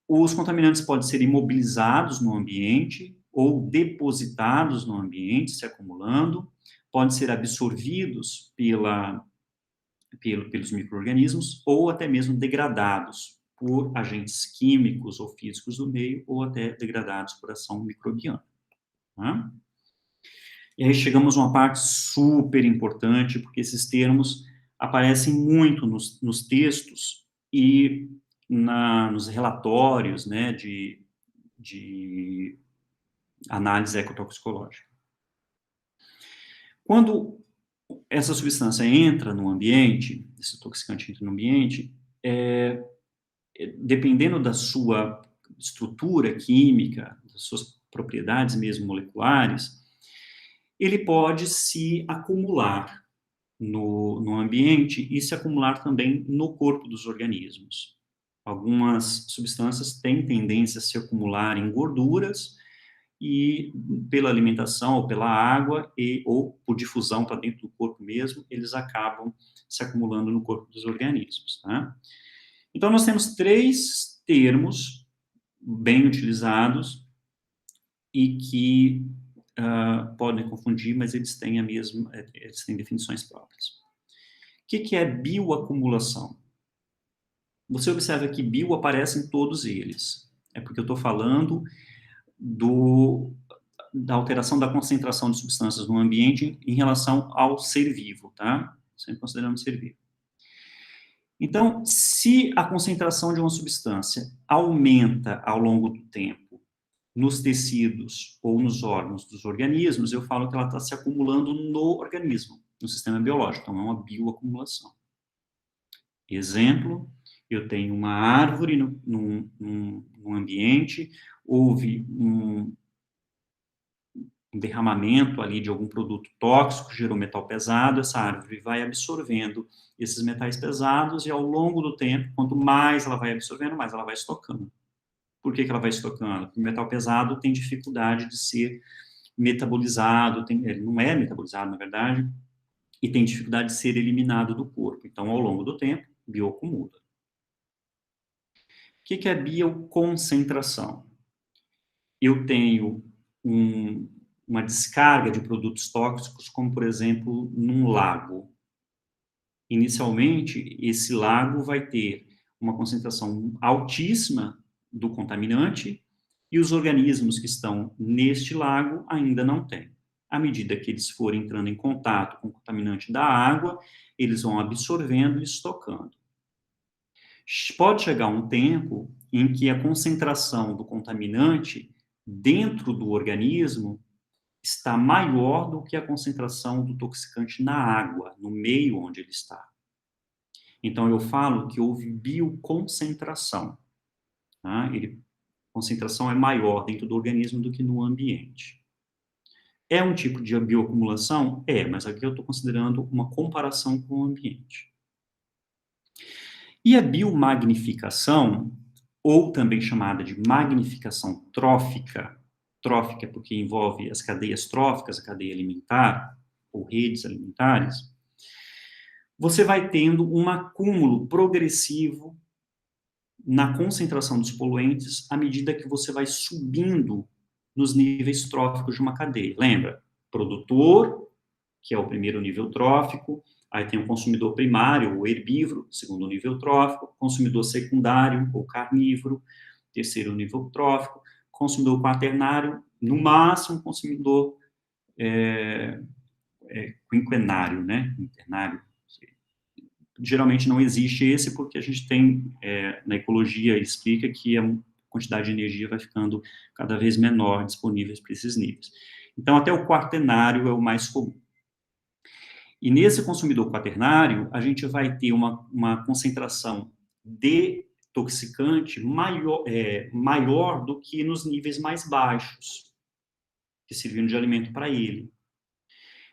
Os contaminantes podem ser imobilizados no ambiente ou depositados no ambiente, se acumulando, podem ser absorvidos pelos micro-organismos ou até mesmo degradados por agentes químicos ou físicos do meio ou até degradados por ação microbiana. Tá? E aí chegamos a uma parte super importante, porque esses termos aparecem muito nos textos e nos relatórios, né, de análise ecotoxicológica. Quando essa substância entra no ambiente, esse toxicante entra no ambiente, dependendo da sua estrutura química, das suas propriedades mesmo moleculares, ele pode se acumular no ambiente e se acumular também no corpo dos organismos. Algumas substâncias têm tendência a se acumular em gorduras e pela alimentação ou pela água ou por difusão para dentro do corpo mesmo, eles acabam se acumulando no corpo dos organismos, tá? Então, nós temos 3 termos bem utilizados e que podem confundir, mas eles têm eles têm definições próprias. O que é bioacumulação? Você observa que bio aparece em todos eles. É porque eu estou falando da alteração da concentração de substâncias no ambiente em relação ao ser vivo, tá? Sempre considerando ser vivo. Então, se a concentração de uma substância aumenta ao longo do tempo nos tecidos ou nos órgãos dos organismos, eu falo que ela está se acumulando no organismo, no sistema biológico. Então, é uma bioacumulação. Exemplo, eu tenho uma árvore num ambiente, houve um derramamento ali de algum produto tóxico, gerou metal pesado, essa árvore vai absorvendo esses metais pesados e ao longo do tempo, quanto mais ela vai absorvendo, mais ela vai estocando. Por que ela vai estocando? Porque o metal pesado tem dificuldade de ser metabolizado, ele não é metabolizado, na verdade, e tem dificuldade de ser eliminado do corpo. Então, ao longo do tempo, bioacumula. O que é bioconcentração? Eu tenho uma descarga de produtos tóxicos, como, por exemplo, num lago. Inicialmente, esse lago vai ter uma concentração altíssima do contaminante e os organismos que estão neste lago ainda não têm. à medida que eles forem entrando em contato com o contaminante da água, eles vão absorvendo e estocando. Pode chegar um tempo em que a concentração do contaminante dentro do organismo está maior do que a concentração do toxicante na água, no meio onde ele está. Então, eu falo que houve bioconcentração. Tá? Concentração é maior dentro do organismo do que no ambiente. É um tipo de bioacumulação? É, mas aqui eu estou considerando uma comparação com o ambiente. E a biomagnificação, ou também chamada de magnificação trófica porque envolve as cadeias tróficas, a cadeia alimentar, ou redes alimentares, você vai tendo um acúmulo progressivo na concentração dos poluentes à medida que você vai subindo nos níveis tróficos de uma cadeia. Lembra? Produtor, que é o primeiro nível trófico, aí tem o consumidor primário, o herbívoro, segundo nível trófico, consumidor secundário, ou carnívoro, terceiro nível trófico, consumidor quaternário, no máximo consumidor quinquenário, né? Quinternário. Geralmente não existe esse porque a gente tem, na ecologia, explica que a quantidade de energia vai ficando cada vez menor disponíveis para esses níveis. Então, até o quaternário é o mais comum. E nesse consumidor quaternário, a gente vai ter uma concentração de toxicante maior do que nos níveis mais baixos, que serviam de alimento para ele.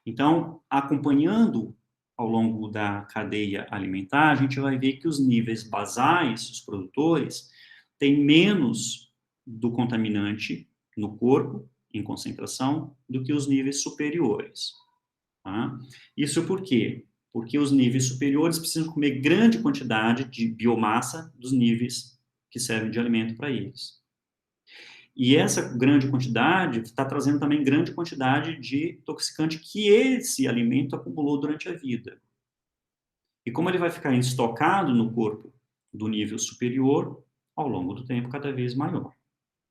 Então, acompanhando ao longo da cadeia alimentar, a gente vai ver que os níveis basais, os produtores, têm menos do contaminante no corpo, em concentração, do que os níveis superiores. Tá? Isso por quê? Porque os níveis superiores precisam comer grande quantidade de biomassa dos níveis que servem de alimento para eles. E essa grande quantidade está trazendo também grande quantidade de toxicante que esse alimento acumulou durante a vida. E como ele vai ficar estocado no corpo do nível superior, ao longo do tempo, cada vez maior.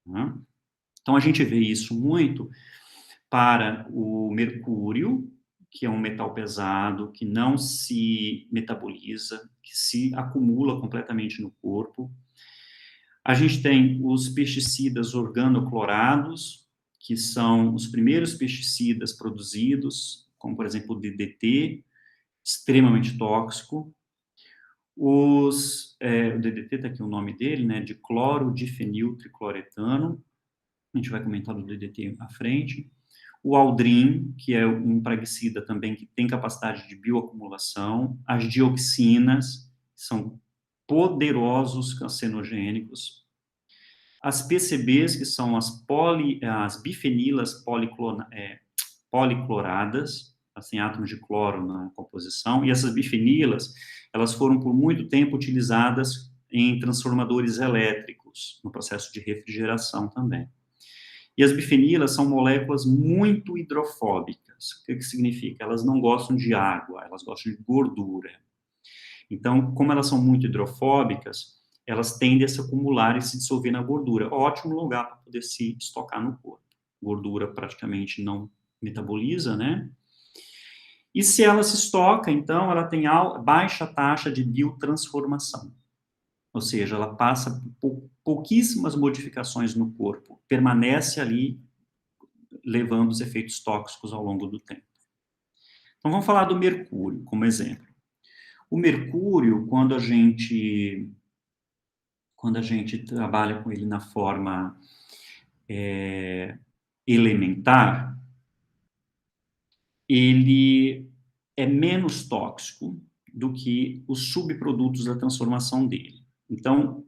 Né? Então, a gente vê isso muito para o mercúrio, que é um metal pesado, que não se metaboliza, que se acumula completamente no corpo. A gente tem os pesticidas organoclorados, que são os primeiros pesticidas produzidos, como, por exemplo, o DDT, extremamente tóxico. O DDT, está aqui o nome dele, né, de clorodifeniltricloretano, a gente vai comentar do DDT à frente. O aldrin, que é um praguicida também que tem capacidade de bioacumulação. As dioxinas, que são poderosos carcinogênicos. As PCBs, que são as bifenilas policloradas, assim, átomos de cloro na composição, e essas bifenilas, elas foram por muito tempo utilizadas em transformadores elétricos, no processo de refrigeração também. E as bifenilas são moléculas muito hidrofóbicas. O que significa? Elas não gostam de água, elas gostam de gordura. Então, como elas são muito hidrofóbicas, elas tendem a se acumular e se dissolver na gordura. Ótimo lugar para poder se estocar no corpo. Gordura praticamente não metaboliza, né? E se ela se estoca, então, ela tem baixa taxa de biotransformação. Ou seja, ela passa por pouquíssimas modificações no corpo, permanece ali, levando os efeitos tóxicos ao longo do tempo. Então, vamos falar do mercúrio como exemplo. O mercúrio, quando a gente trabalha com ele na forma elementar, ele é menos tóxico do que os subprodutos da transformação dele. Então,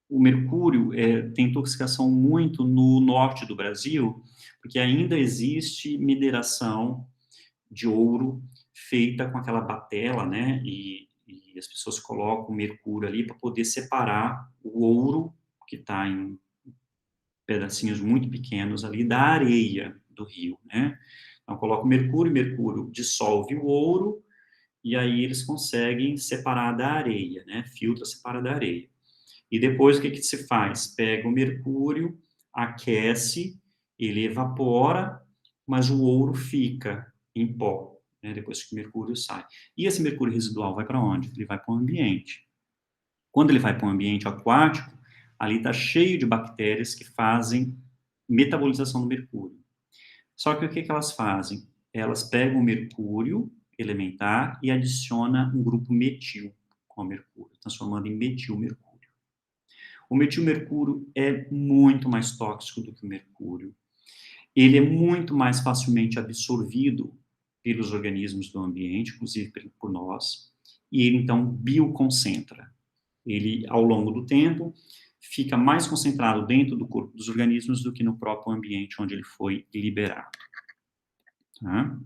o mercúrio tem intoxicação muito no norte do Brasil, porque ainda existe mineração de ouro feita com aquela batela, né? E as pessoas colocam o mercúrio ali para poder separar o ouro, que está em pedacinhos muito pequenos ali, da areia do rio, né? Então, coloca o mercúrio dissolve o ouro, e aí eles conseguem separar da areia, né? Filtra, separa da areia. E depois, o que se faz? Pega o mercúrio, aquece, ele evapora, mas o ouro fica em pó, né, depois que o mercúrio sai. E esse mercúrio residual vai para onde? Ele vai para o ambiente. Quando ele vai para um ambiente aquático, ali está cheio de bactérias que fazem metabolização do mercúrio. Só que o que elas fazem? Elas pegam o mercúrio elementar e adicionam um grupo metil com o mercúrio, transformando em metilmercúrio. O metilmercúrio é muito mais tóxico do que o mercúrio. Ele é muito mais facilmente absorvido pelos organismos do ambiente, inclusive por nós, e ele então bioconcentra. Ele, ao longo do tempo, fica mais concentrado dentro do corpo dos organismos do que no próprio ambiente onde ele foi liberado. Tá?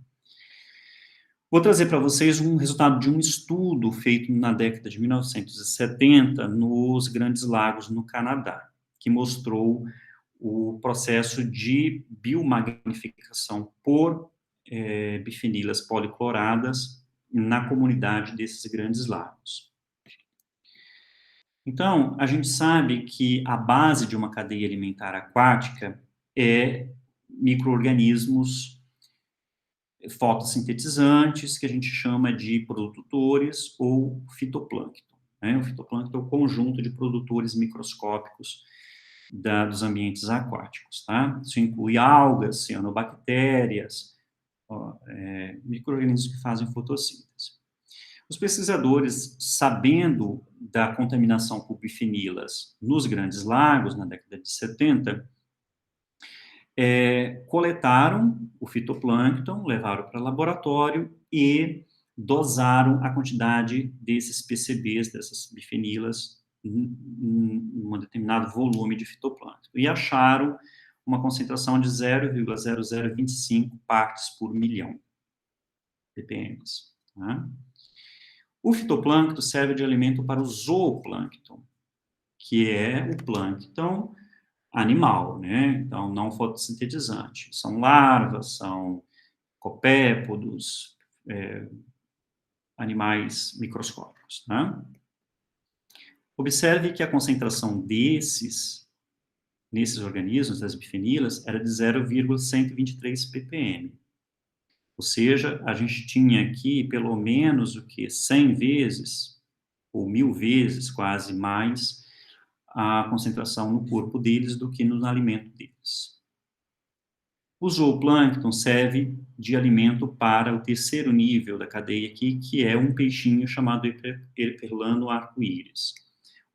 Vou trazer para vocês um resultado de um estudo feito na década de 1970 nos Grandes Lagos, no Canadá, que mostrou o processo de biomagnificação por bifenilas policloradas na comunidade desses grandes lagos. Então, a gente sabe que a base de uma cadeia alimentar aquática é micro-organismos fotossintetizantes, que a gente chama de produtores ou fitoplâncton. Né? O fitoplâncton é o conjunto de produtores microscópicos dos ambientes aquáticos. Tá? Isso inclui algas, cianobactérias, micro-organismos que fazem fotossíntese. Os pesquisadores, sabendo da contaminação por bifenilas nos grandes lagos, na década de 70, coletaram o fitoplâncton, levaram para o laboratório e dosaram a quantidade desses PCBs, dessas bifenilas, em um determinado volume de fitoplâncton. E acharam uma concentração de 0,0025 partes por milhão, ppm. Tá? O fitoplâncton serve de alimento para o zooplâncton, que é o plâncton animal, né? Então, não fotossintetizante. São larvas, são copépodos, animais microscópicos, né? Observe que a concentração nesses organismos, das bifenilas, era de 0,123 ppm. Ou seja, a gente tinha aqui pelo menos 100 vezes, ou 1000 vezes quase mais, a concentração no corpo deles do que no alimento deles. O zooplâncton serve de alimento para o terceiro nível da cadeia aqui, que é um peixinho chamado Eperlano arco-íris,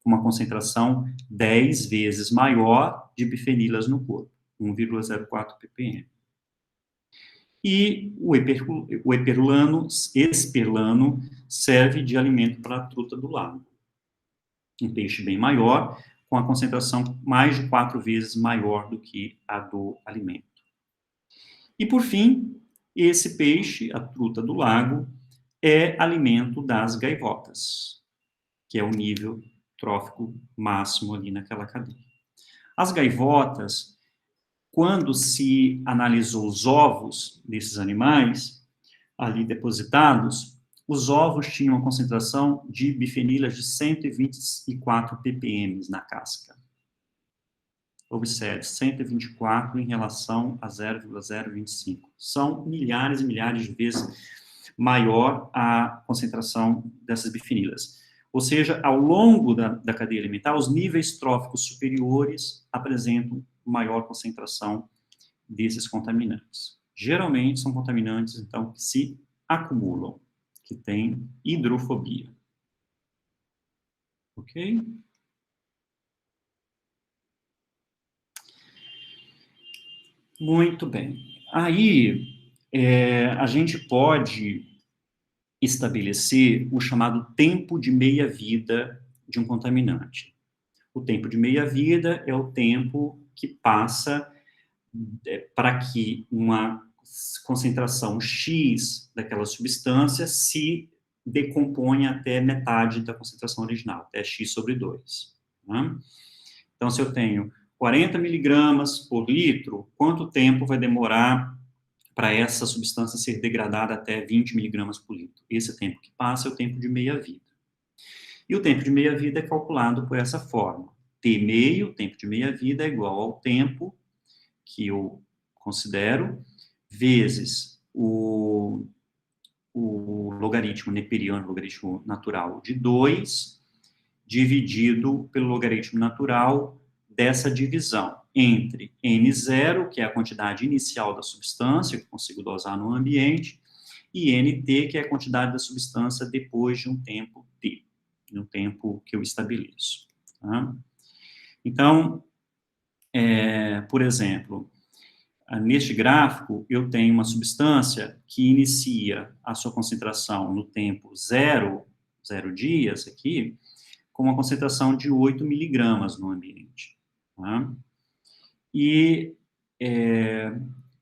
com uma concentração 10 vezes maior de bifenilas no corpo, 1,04 ppm. E o esperlano serve de alimento para a truta do lago. Um peixe bem maior, com a concentração mais de 4 vezes maior do que a do alimento. E, por fim, esse peixe, a truta do lago, é alimento das gaivotas, que é o nível trófico máximo ali naquela cadeia. As gaivotas, quando se analisou os ovos desses animais ali depositados, os ovos tinham uma concentração de bifenilas de 124 ppm na casca. Observe, 124 em relação a 0,025. São milhares e milhares de vezes maior a concentração dessas bifenilas. Ou seja, ao longo da cadeia alimentar, os níveis tróficos superiores apresentam maior concentração desses contaminantes. Geralmente são contaminantes, então, que se acumulam, que têm hidrofobia. Ok? Muito bem. Aí, a gente pode estabelecer o chamado tempo de meia-vida de um contaminante. O tempo de meia-vida é o tempo que passa para que uma concentração X daquela substância se decomponha até metade da concentração original, até X sobre 2. Né? Então, se eu tenho 40 miligramas por litro, quanto tempo vai demorar para essa substância ser degradada até 20 miligramas por litro? Esse tempo que passa é o tempo de meia-vida. E o tempo de meia-vida é calculado por essa forma. T meio, tempo de meia-vida, é igual ao tempo que eu considero, vezes o logaritmo neperiano, logaritmo natural de 2, dividido pelo logaritmo natural dessa divisão entre N0, que é a quantidade inicial da substância, que eu consigo dosar no ambiente, e NT, que é a quantidade da substância depois de um tempo T, um tempo que eu estabeleço. Tá? Então, por exemplo, neste gráfico, eu tenho uma substância que inicia a sua concentração no tempo 0 dias aqui, com uma concentração de 8 miligramas no ambiente. Tá? E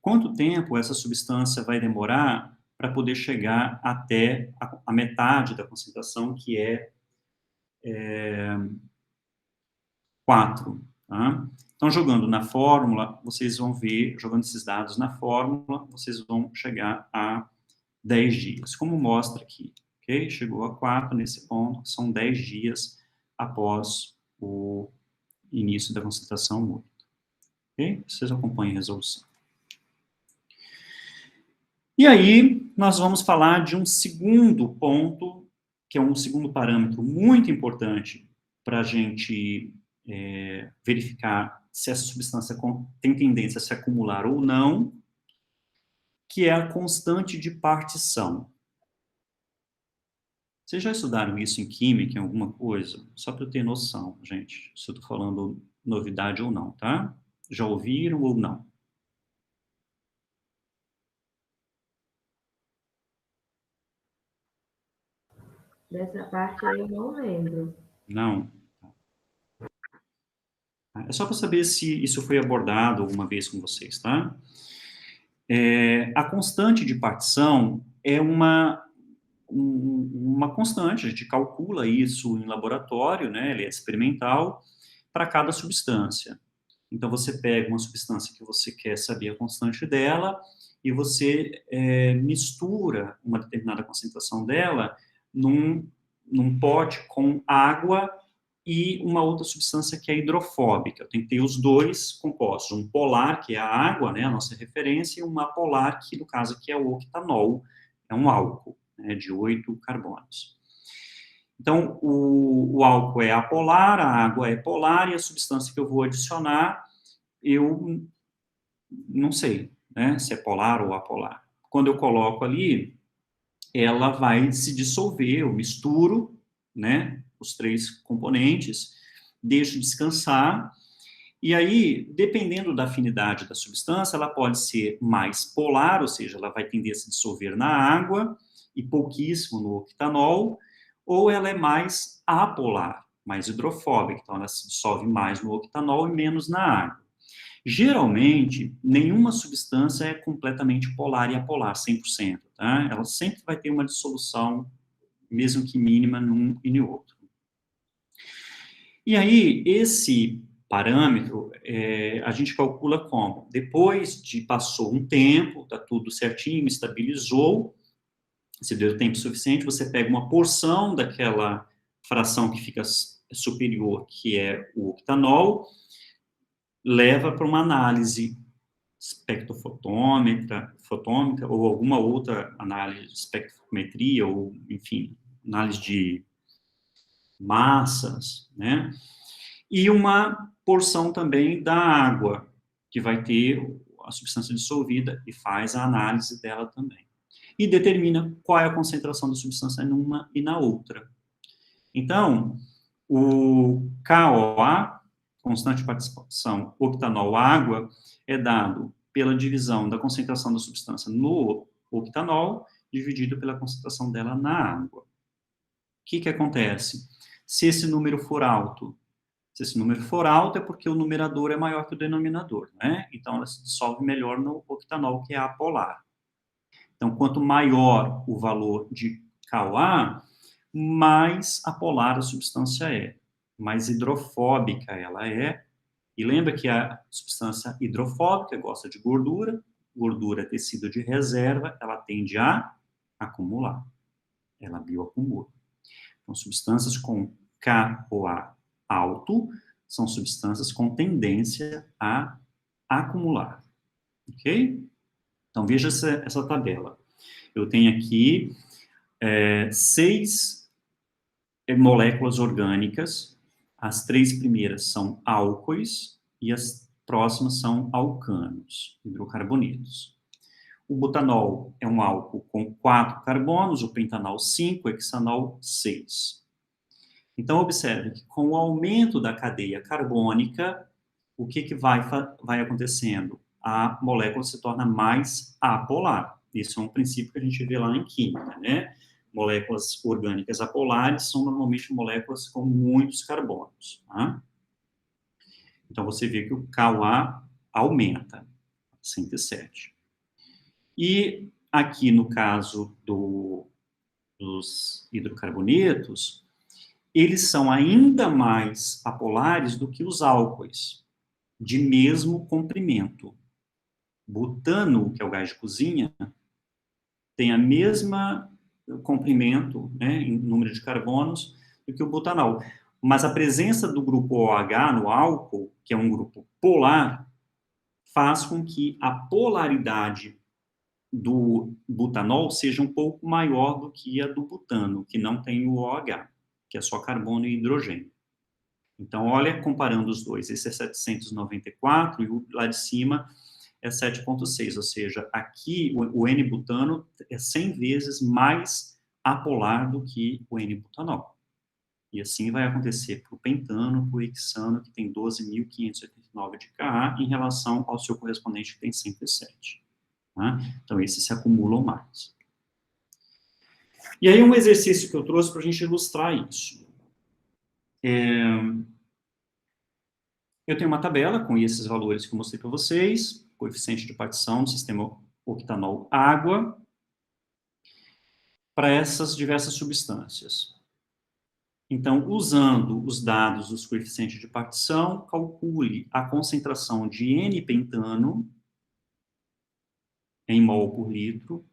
quanto tempo essa substância vai demorar para poder chegar até a metade da concentração, que é 4. Tá? Então, jogando na fórmula, vocês vão ver, jogando esses dados na fórmula, vocês vão chegar a 10 dias, como mostra aqui. Okay? Chegou a 4 nesse ponto, são 10 dias após o início da concentração única. Okay? Vocês acompanhem a resolução. E aí, nós vamos falar de um segundo ponto, que é um segundo parâmetro muito importante para a gente verificar se essa substância tem tendência a se acumular ou não, que é a constante de partição. Vocês já estudaram isso em química, em alguma coisa? Só para eu ter noção, gente, se eu estou falando novidade ou não, tá? Já ouviram ou não? Dessa parte aí eu não lembro. Não? É só para saber se isso foi abordado alguma vez com vocês, tá? A constante de partição é uma constante, a gente calcula isso em laboratório, né? Ele é experimental para cada substância. Então, você pega uma substância que você quer saber a constante dela e você mistura uma determinada concentração dela num pote com água e uma outra substância que é hidrofóbica. Tem que ter os dois compostos, um polar, que é a água, né, a nossa referência, e uma apolar, que no caso aqui é o octanol, é um álcool, né, de 8 carbonos. Então, o álcool é apolar, a água é polar, e a substância que eu vou adicionar, eu não sei, né, se é polar ou apolar. Quando eu coloco ali, ela vai se dissolver, eu misturo, né, os três componentes, deixo descansar, e aí, dependendo da afinidade da substância, ela pode ser mais polar, ou seja, ela vai tender a se dissolver na água e pouquíssimo no octanol, ou ela é mais apolar, mais hidrofóbica, então ela se dissolve mais no octanol e menos na água. Geralmente, nenhuma substância é completamente polar e apolar, 100%, tá? Ela sempre vai ter uma dissolução, mesmo que mínima, num e no outro. E aí, esse parâmetro, a gente calcula como? Depois de passou um tempo, tá tudo certinho, estabilizou, se deu tempo suficiente, você pega uma porção daquela fração que fica superior, que é o octanol, leva para uma análise espectrofotômica ou alguma outra análise de espectrometria, ou, enfim, análise de massas, né? E uma porção também da água, que vai ter a substância dissolvida e faz a análise dela também. E determina qual é a concentração da substância numa e na outra. Então, o KOA, constante de participação octanol-água, é dado pela divisão da concentração da substância no octanol, dividido pela concentração dela na água. O que acontece? Se esse número for alto, é porque o numerador é maior que o denominador, né? Então, ela se dissolve melhor no octanol, que é apolar. Então, quanto maior o valor de KOA, mais apolar a substância é, mais hidrofóbica ela é. E lembra que a substância hidrofóbica gosta de gordura, gordura é tecido de reserva, ela tende a acumular, ela bioacumula. Então, substâncias com KOA alto são substâncias com tendência a acumular, ok? Então, veja essa tabela. Eu tenho aqui 6 moléculas orgânicas, as 3 primeiras são álcoois e as próximas são alcanos, hidrocarbonetos. O butanol é um álcool com 4 carbonos, o pentanol 5, o hexanol 6. Então, observe que com o aumento da cadeia carbônica, o que vai acontecendo? A molécula se torna mais apolar. Isso é um princípio que a gente vê lá em química, né? Moléculas orgânicas apolares são normalmente moléculas com muitos carbonos, tá? Então, você vê que o KA aumenta, 107. E aqui, no caso dos hidrocarbonetos, eles são ainda mais apolares do que os álcoois, de mesmo comprimento. Butano, que é o gás de cozinha, tem a mesma comprimento, né, em número de carbonos, do que o butanol. Mas a presença do grupo OH no álcool, que é um grupo polar, faz com que a polaridade do butanol seja um pouco maior do que a do butano, que não tem o OH, que é só carbono e hidrogênio. Então, olha, comparando os dois, esse é 794 e o lá de cima é 7,6, ou seja, aqui o N-butano é 100 vezes mais apolar do que o N-butanol. E assim vai acontecer para o pentano, para o hexano, que tem 12.589 de Ka, em relação ao seu correspondente, que tem 107. Tá? Então, esses se acumulam mais. E aí, um exercício que eu trouxe para a gente ilustrar isso. Eu tenho uma tabela com esses valores que eu mostrei para vocês, coeficiente de partição do sistema octanol-água, para essas diversas substâncias. Então, usando os dados dos coeficientes de partição, calcule a concentração de N-pentano em mol por litro,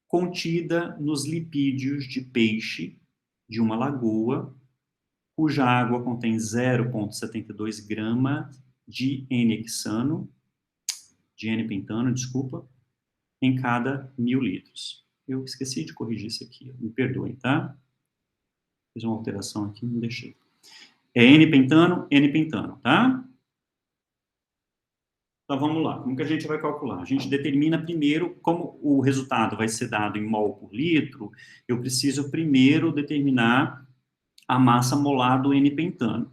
contida nos lipídios de peixe de uma lagoa, cuja água contém 0,72 gramas de N-hexano, de N-pentano, desculpa, em cada 1.000 litros. Eu esqueci de corrigir isso aqui, me perdoem, tá? Fiz uma alteração aqui, não deixei. É N-pentano, tá? Então, vamos lá. Como que a gente vai calcular? A gente determina primeiro, como o resultado vai ser dado em mol por litro, eu preciso primeiro determinar a massa molar do N-pentano.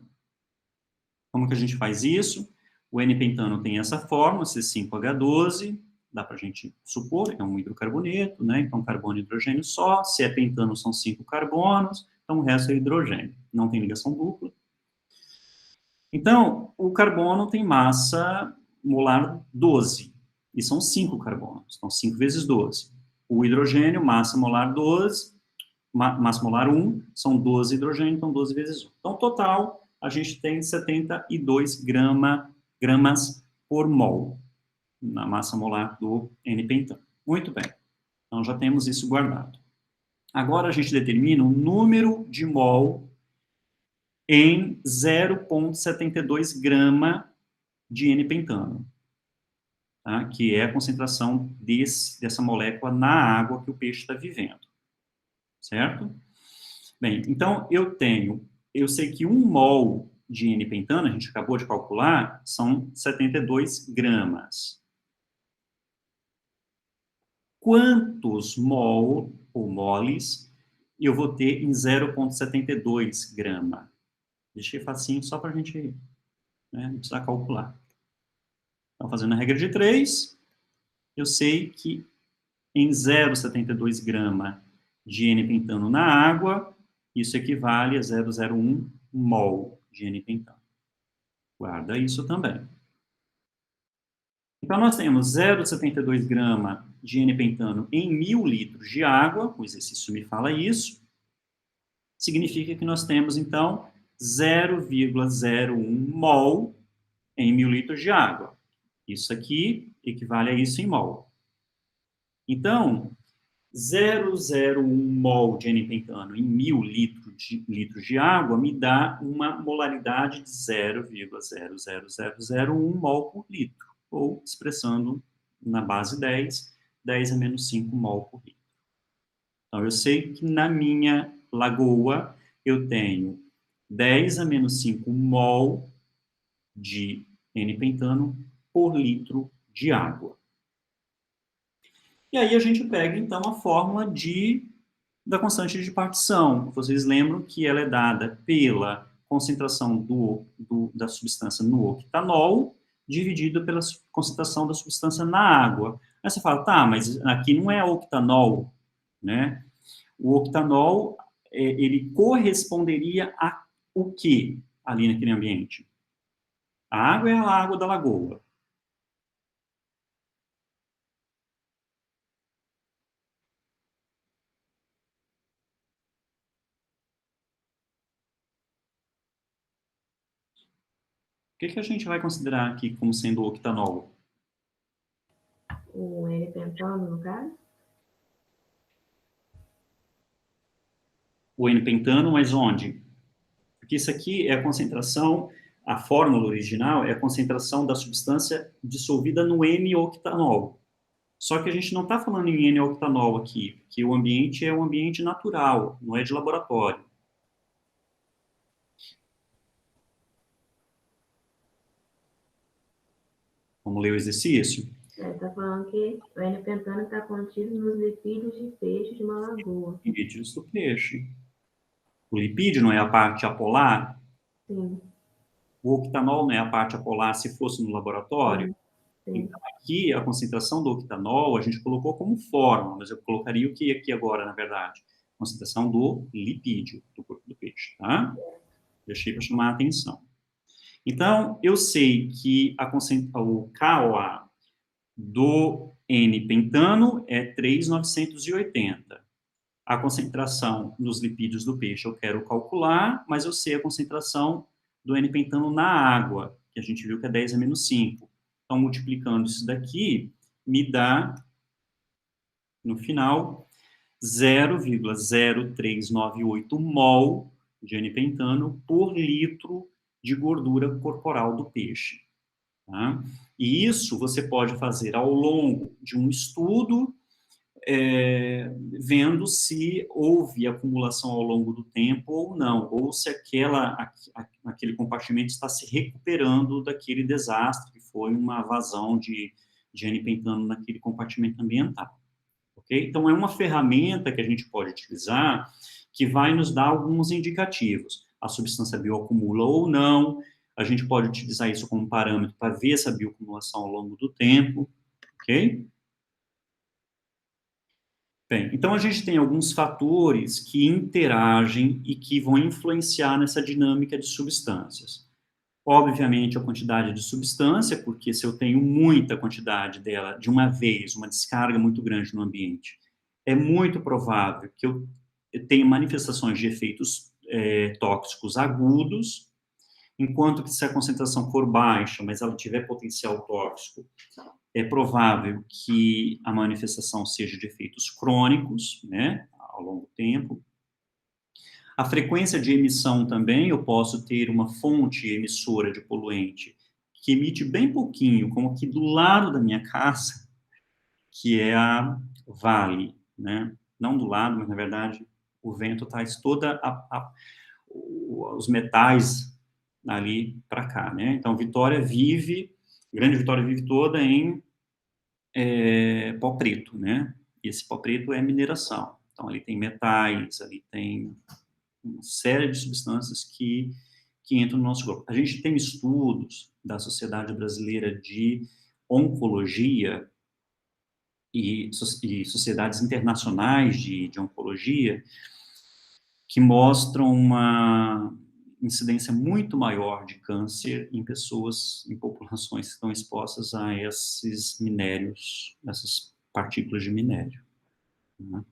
Como que a gente faz isso? O N-pentano tem essa fórmula, C5H12, dá para a gente supor que é um hidrocarboneto, né? Então, carbono e hidrogênio só. Se é pentano, são 5 carbonos, então o resto é hidrogênio. Não tem ligação dupla. Então, o carbono tem massa molar 12, e são 5 carbonos, então 5 vezes 12. O hidrogênio, massa molar 12, massa molar 1, são 12 hidrogênio, então 12 vezes 1. Então, total, a gente tem 72 gramas por mol na massa molar do N-pentano. Muito bem, então já temos isso guardado. Agora a gente determina o número de mol em 0,72 grama de N-pentano, tá? Que é a concentração dessa molécula na água que o peixe está vivendo, certo? Bem, então eu sei que 1 mol de N-pentano, a gente acabou de calcular, são 72 gramas. Quantos mol ou moles eu vou ter em 0,72 grama? Deixei facinho só para a gente, né, não precisar calcular. Então, fazendo a regra de 3, eu sei que em 0,72 grama de N-pentano na água, isso equivale a 0,01 mol de N-pentano. Guarda isso também. Então, nós temos 0,72 grama de N-pentano em 1.000 litros de água, o exercício me fala isso, significa que nós temos, então, 0,01 mol em 1.000 litros de água. Isso aqui equivale a isso em mol. Então, 0,01 mol de N-pentano em 1.000 litros de água me dá uma molaridade de 0,00001 mol por litro, ou, expressando na base 10, 10 a menos 5 mol por litro. Então, eu sei que na minha lagoa eu tenho 10 a menos 5 mol de N-pentano por litro de água. E aí a gente pega, então, a fórmula da constante de partição. Vocês lembram que ela é dada pela concentração da substância no octanol dividido pela concentração da substância na água. Aí você fala, tá, mas aqui não é octanol, né? O octanol, ele corresponderia a o quê ali naquele ambiente? A água é a água da lagoa. O que a gente vai considerar aqui como sendo o octanol? O N-pentano, no caso? O N-pentano, mas onde? Porque isso aqui é a concentração, a fórmula original é a concentração da substância dissolvida no N-octanol. Só que a gente não está falando em N-octanol aqui, porque o ambiente é um ambiente natural, não é de laboratório. Vamos ler o exercício? Está falando que o N-pentano está contido nos lipídios de peixe de uma lagoa. Lipídios do peixe. O lipídio não é a parte apolar? Sim. O octanol não é a parte apolar se fosse no laboratório? Sim. Sim. Então, aqui, a concentração do octanol, a gente colocou como fórmula, mas eu colocaria o que aqui agora, na verdade? Concentração do lipídio do corpo do peixe, tá? Deixei para chamar a atenção. Então, eu sei que o KOA do N-pentano é 3,980. A concentração nos lipídios do peixe eu quero calcular, mas eu sei a concentração do N-pentano na água, que a gente viu que é 10 a menos 5. Então, multiplicando isso daqui, me dá, no final, 0,0398 mol de N-pentano por litro de gordura corporal do peixe. Tá? E isso você pode fazer ao longo de um estudo, vendo se houve acumulação ao longo do tempo ou não, ou se aquele compartimento está se recuperando daquele desastre, que foi uma vazão de N-pentano naquele compartimento ambiental. Okay? Então, é uma ferramenta que a gente pode utilizar que vai nos dar alguns indicativos. A substância bioacumula ou não, a gente pode utilizar isso como parâmetro para ver essa bioacumulação ao longo do tempo, ok? Bem, então a gente tem alguns fatores que interagem e que vão influenciar nessa dinâmica de substâncias. Obviamente, a quantidade de substância, porque se eu tenho muita quantidade dela de uma vez, uma descarga muito grande no ambiente, é muito provável que eu tenha manifestações de efeitos tóxicos agudos, enquanto que se a concentração for baixa, mas ela tiver potencial tóxico, é provável que a manifestação seja de efeitos crônicos, né, ao longo do tempo. A frequência de emissão também, eu posso ter uma fonte emissora de poluente que emite bem pouquinho, como aqui do lado da minha casa, que é a Vale, né? Não do lado, mas na verdade o vento traz toda os metais ali para cá, né? Então Grande Vitória vive toda em pó preto, né? E esse pó preto é mineração. Então ali tem metais, ali tem uma série de substâncias que entram no nosso corpo. A gente tem estudos da Sociedade Brasileira de Oncologia e sociedades internacionais de oncologia que mostram uma incidência muito maior de câncer em pessoas, em populações que estão expostas a esses minérios, essas partículas de minério, né?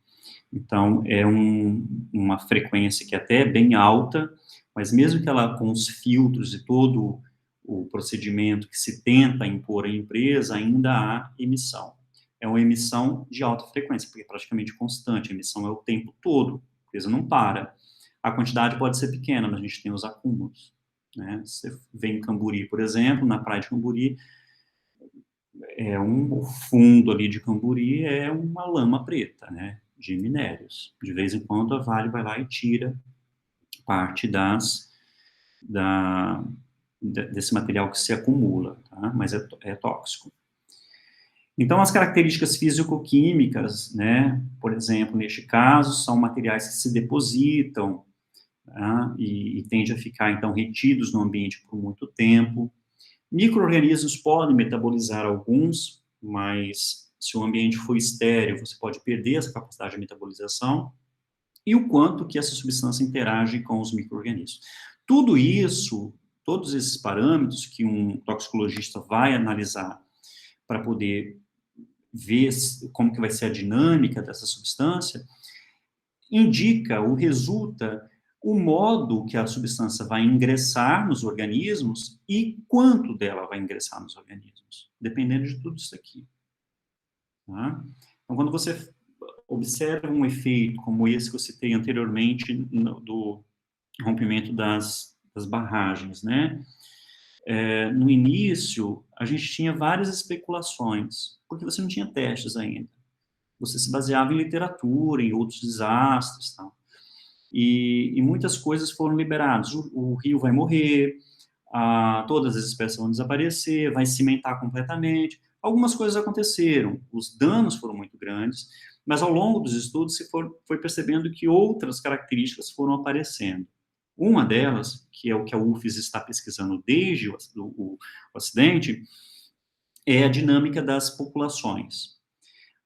Então, é uma frequência que até é bem alta, mas mesmo que ela, com os filtros e todo o procedimento que se tenta impor à empresa, ainda há emissão. É uma emissão de alta frequência, porque é praticamente constante, a emissão é o tempo todo, a empresa não para. A quantidade pode ser pequena, mas a gente tem os acúmulos, né? Você vem em Camburi, por exemplo, na praia de Camburi, o fundo ali de Camburi é uma lama preta, né, de minérios. De vez em quando a Vale vai lá e tira parte desse material que se acumula, tá? Mas é tóxico. Então, as características físico-químicas, né, por exemplo, neste caso, são materiais que se depositam, tá? E tendem a ficar, então, retidos no ambiente por muito tempo. Micro-organismos podem metabolizar alguns, mas se o ambiente for estéril, você pode perder essa capacidade de metabolização, e o quanto que essa substância interage com os micro-organismos. Tudo isso, todos esses parâmetros que um toxicologista vai analisar para poder ver como que vai ser a dinâmica dessa substância, indica ou resulta o modo que a substância vai ingressar nos organismos e quanto dela vai ingressar nos organismos, dependendo de tudo isso aqui. Tá? Então, quando você observa um efeito como esse que eu citei anteriormente do rompimento das barragens, né? No início, a gente tinha várias especulações, porque você não tinha testes ainda. Você se baseava em literatura, em outros desastres, tal. E muitas coisas foram liberadas. O rio vai morrer, todas as espécies vão desaparecer, vai cimentar completamente. Algumas coisas aconteceram, os danos foram muito grandes, mas ao longo dos estudos se foi percebendo que outras características foram aparecendo. Uma delas, que é o que a UFES está pesquisando desde o acidente, é a dinâmica das populações.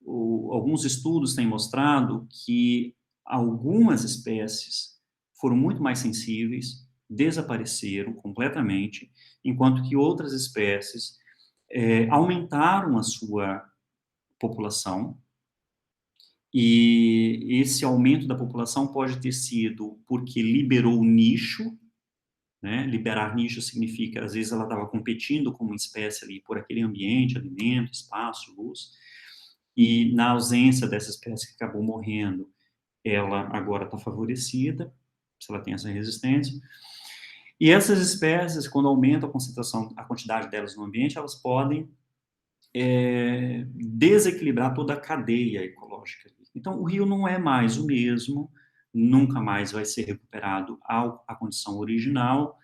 Alguns estudos têm mostrado que algumas espécies foram muito mais sensíveis, desapareceram completamente, enquanto que outras espécies aumentaram a sua população, e esse aumento da população pode ter sido porque liberou nicho, né? Liberar nicho significa, às vezes, ela estava competindo com uma espécie ali por aquele ambiente, alimento, espaço, luz, e na ausência dessa espécie que acabou morrendo, ela agora está favorecida, se ela tem essa resistência. E essas espécies, quando aumenta a concentração, a quantidade delas no ambiente, elas podem desequilibrar toda a cadeia ecológica. Então, o rio não é mais o mesmo, nunca mais vai ser recuperado à condição original,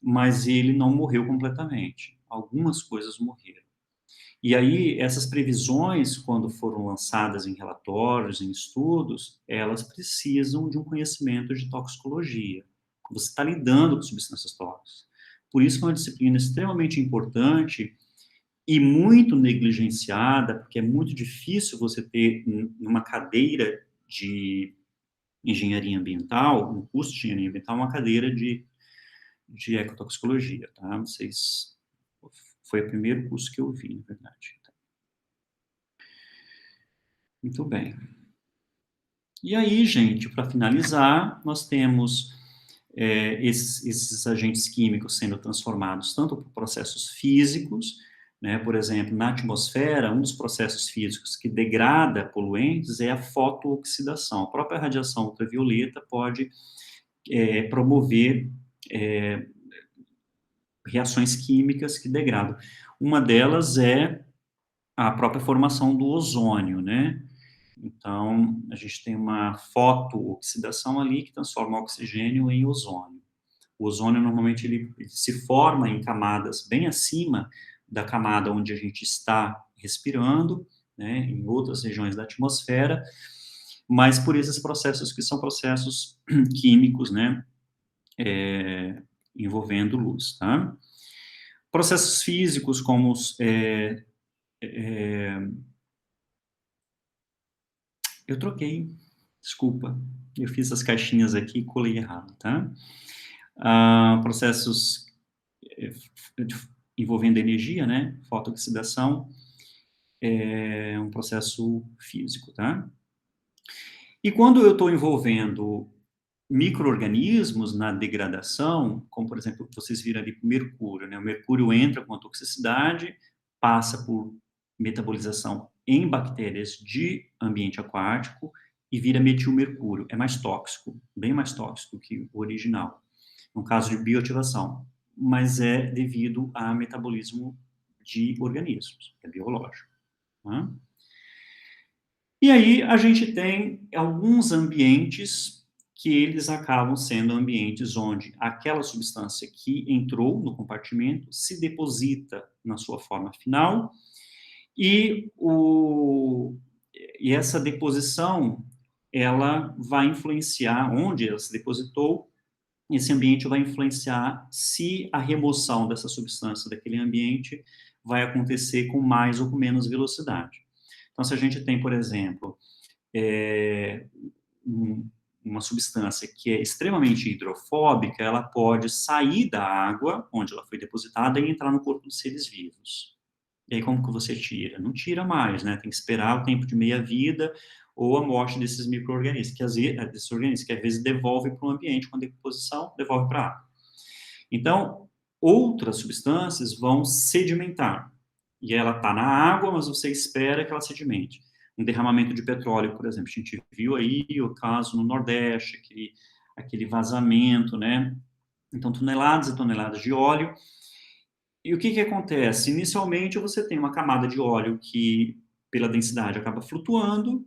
mas ele não morreu completamente. Algumas coisas morreram. E aí, essas previsões, quando foram lançadas em relatórios, em estudos, elas precisam de um conhecimento de toxicologia. Você está lidando com substâncias tóxicas. Por isso que é uma disciplina extremamente importante e muito negligenciada, porque é muito difícil você ter numa cadeira de engenharia ambiental, um curso de engenharia ambiental, uma cadeira de ecotoxicologia, tá? Foi o primeiro curso que eu vi, na verdade. Muito bem. E aí, gente, para finalizar, nós temos esses agentes químicos sendo transformados tanto por processos físicos, né, por exemplo, na atmosfera, um dos processos físicos que degrada poluentes é a fotooxidação. A própria radiação ultravioleta pode promover reações químicas que degradam. Uma delas é a própria formação do ozônio, né? Então, a gente tem uma fotooxidação ali que transforma o oxigênio em ozônio. O ozônio, normalmente, ele se forma em camadas bem acima da camada onde a gente está respirando, né, em outras regiões da atmosfera, mas por esses processos que são processos químicos, né, envolvendo luz, tá? Processos físicos como eu troquei, desculpa, eu fiz as caixinhas aqui e colei errado, tá? Processos envolvendo energia, né? Fotooxidação é um processo físico, tá? E quando eu estou envolvendo micro-organismos na degradação, como, por exemplo, vocês viram ali o mercúrio, né? O mercúrio entra com a toxicidade, passa por metabolização em bactérias de ambiente aquático e vira metilmercúrio. É mais tóxico, bem mais tóxico que o original, no caso de bioativação, mas é devido a metabolismo de organismos, é biológico. Tá? E aí a gente tem alguns ambientes que eles acabam sendo ambientes onde aquela substância que entrou no compartimento se deposita na sua forma final e, e essa deposição, ela vai influenciar onde ela se depositou, esse ambiente vai influenciar se a remoção dessa substância daquele ambiente vai acontecer com mais ou com menos velocidade. Então, se a gente tem, por exemplo, é, uma substância que é extremamente hidrofóbica, ela pode sair da água, onde ela foi depositada, e entrar no corpo dos seres vivos. E aí, como que você tira? Não tira mais, né? Tem que esperar o tempo de meia-vida ou a morte desses micro-organismos, que às vezes devolve para o ambiente, com a decomposição, devolve para a água. Então, outras substâncias vão sedimentar. E ela está na água, mas você espera que ela sedimente. Um derramamento de petróleo, por exemplo. A gente viu aí o caso no Nordeste, aquele vazamento, né? Então, toneladas e toneladas de óleo. E o que acontece? Inicialmente, você tem uma camada de óleo que, pela densidade, acaba flutuando,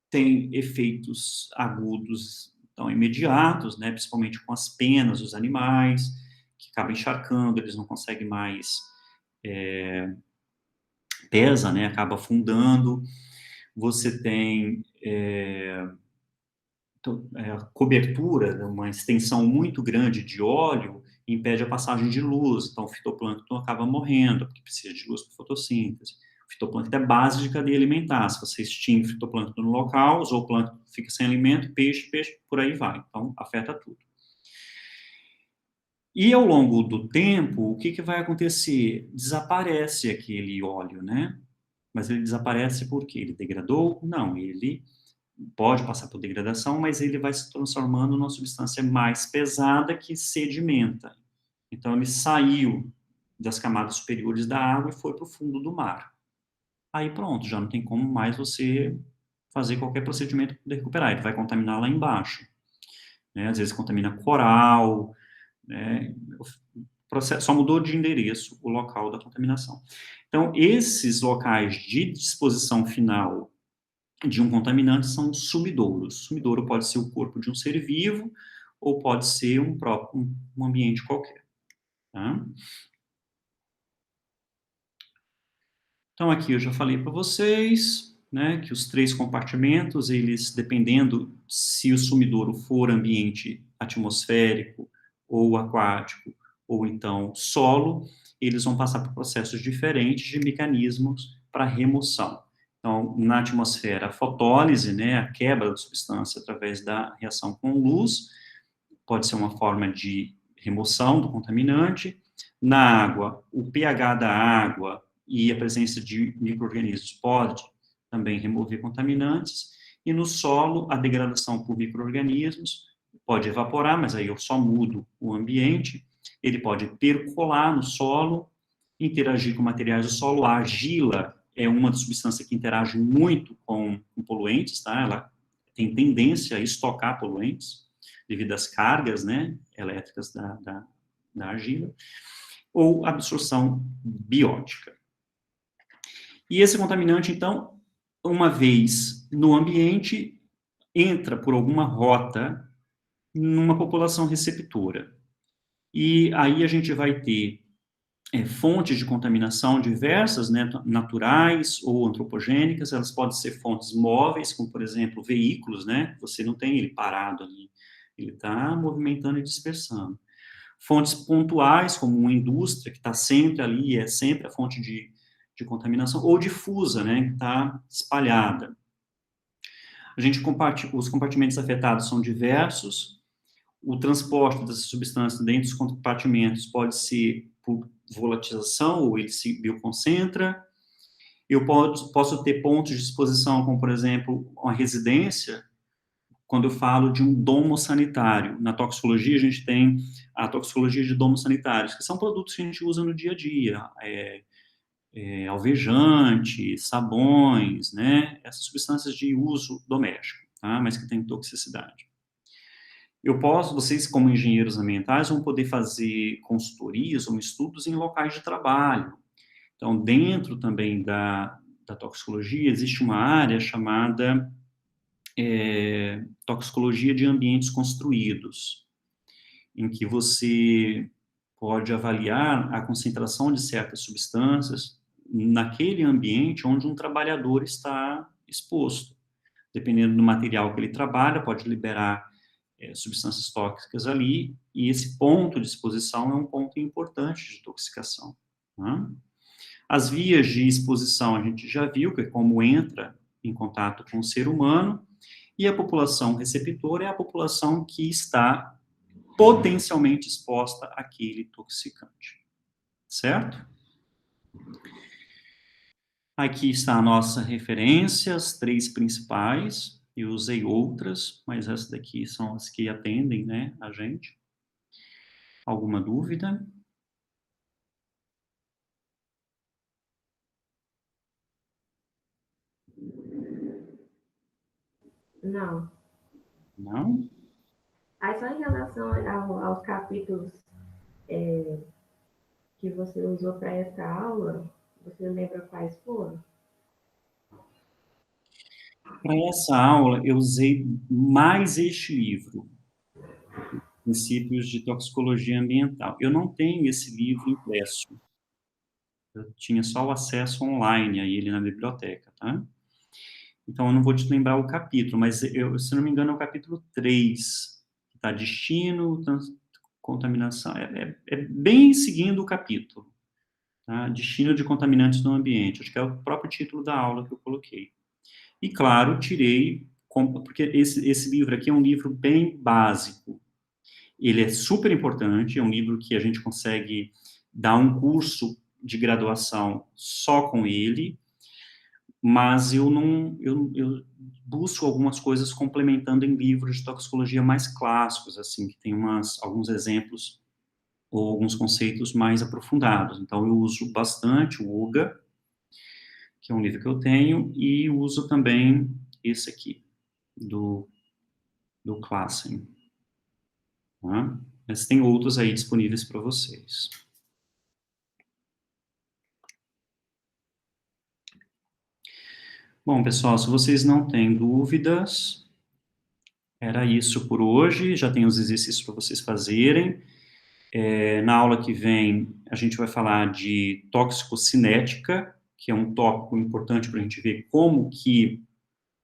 tem efeitos agudos, então, imediatos, né? Principalmente com as penas dos animais, que acabam encharcando, eles não conseguem mais... pesa, né? Acaba afundando. Você tem a cobertura, uma extensão muito grande de óleo impede a passagem de luz, então o fitoplâncton acaba morrendo, porque precisa de luz para fotossíntese. O fitoplâncton é base de cadeia alimentar, se você extingue o fitoplâncton no local, o zooplâncton fica sem alimento, peixe, por aí vai, então afeta tudo. E ao longo do tempo, o que vai acontecer? Desaparece aquele óleo, né? Mas ele desaparece porque ele degradou? Não, ele pode passar por degradação, mas ele vai se transformando numa substância mais pesada que sedimenta. Então, ele saiu das camadas superiores da água e foi para o fundo do mar. Aí pronto, já não tem como mais você fazer qualquer procedimento para recuperar. Ele vai contaminar lá embaixo. Né? Às vezes contamina coral, né? Só mudou de endereço o local da contaminação. Então, esses locais de disposição final de um contaminante são sumidouros. Sumidouro pode ser o corpo de um ser vivo ou pode ser um ambiente qualquer. Tá? Então, aqui eu já falei para vocês, né, que os 3 compartimentos, eles, dependendo se o sumidouro for ambiente atmosférico ou aquático, ou então solo, eles vão passar por processos diferentes de mecanismos para remoção. Então, na atmosfera, a fotólise, né, a quebra da substância através da reação com luz, pode ser uma forma de remoção do contaminante. Na água, o pH da água e a presença de micro-organismos pode também remover contaminantes. E no solo, a degradação por micro-organismos pode evaporar, mas aí eu só mudo o ambiente. Ele pode percolar no solo, interagir com materiais do solo. A argila é uma das substâncias que interage muito com poluentes, tá? Ela tem tendência a estocar poluentes devido às cargas, né, elétricas da argila, ou absorção biótica. E esse contaminante, então, uma vez no ambiente, entra por alguma rota numa população receptora. E aí a gente vai ter fontes de contaminação diversas, né, naturais ou antropogênicas. Elas podem ser fontes móveis, como, por exemplo, veículos, né, você não tem ele parado ali, ele está movimentando e dispersando. Fontes pontuais, como uma indústria, que está sempre ali, é sempre a fonte de contaminação, ou difusa, né, que está espalhada. Os compartimentos afetados são diversos. O transporte dessas substâncias dentro dos compartimentos pode ser por volatilização, ou ele se bioconcentra. Eu posso ter pontos de exposição, como, por exemplo, uma residência, quando eu falo de um domo sanitário. Na toxicologia, a gente tem a toxicologia de domos sanitários, que são produtos que a gente usa no dia a dia, alvejante, sabões, né? Essas substâncias de uso doméstico, tá? Mas que têm toxicidade. Vocês como engenheiros ambientais vão poder fazer consultorias ou estudos em locais de trabalho. Então, dentro também da toxicologia, existe uma área chamada toxicologia de ambientes construídos, em que você pode avaliar a concentração de certas substâncias naquele ambiente onde um trabalhador está exposto. Dependendo do material que ele trabalha, pode liberar substâncias tóxicas ali, e esse ponto de exposição é um ponto importante de intoxicação. Né? As vias de exposição a gente já viu, que é como entra em contato com o ser humano, e a população receptora é a população que está potencialmente exposta àquele toxicante. Certo? Aqui está a nossa referência, as 3 principais. Eu usei outras, mas essas daqui são as que atendem, né, a gente. Alguma dúvida? Não. Não? Aí só em relação aos capítulos que você usou para essa aula, você lembra quais foram? Para essa aula, eu usei mais este livro, Princípios de Toxicologia Ambiental. Eu não tenho esse livro impresso. Eu tinha só o acesso online a ele na biblioteca, tá? Então, eu não vou te lembrar o capítulo, mas, se não me engano, é o capítulo 3, que está destino, contaminação, é bem seguindo o capítulo, tá? Destino de contaminantes no ambiente, acho que é o próprio título da aula que eu coloquei. E, claro, tirei, porque esse livro aqui é um livro bem básico, ele é super importante, é um livro que a gente consegue dar um curso de graduação só com ele, mas eu busco algumas coisas complementando em livros de toxicologia mais clássicos, assim, que tem alguns exemplos ou alguns conceitos mais aprofundados. Então, eu uso bastante o Uga, que é um livro que eu tenho, e uso também esse aqui, do Klassen. Tá? Mas tem outros aí disponíveis para vocês. Bom, pessoal, se vocês não têm dúvidas, era isso por hoje. Já tem os exercícios para vocês fazerem. Na aula que vem, a gente vai falar de toxicocinética, que é um tópico importante para a gente ver como que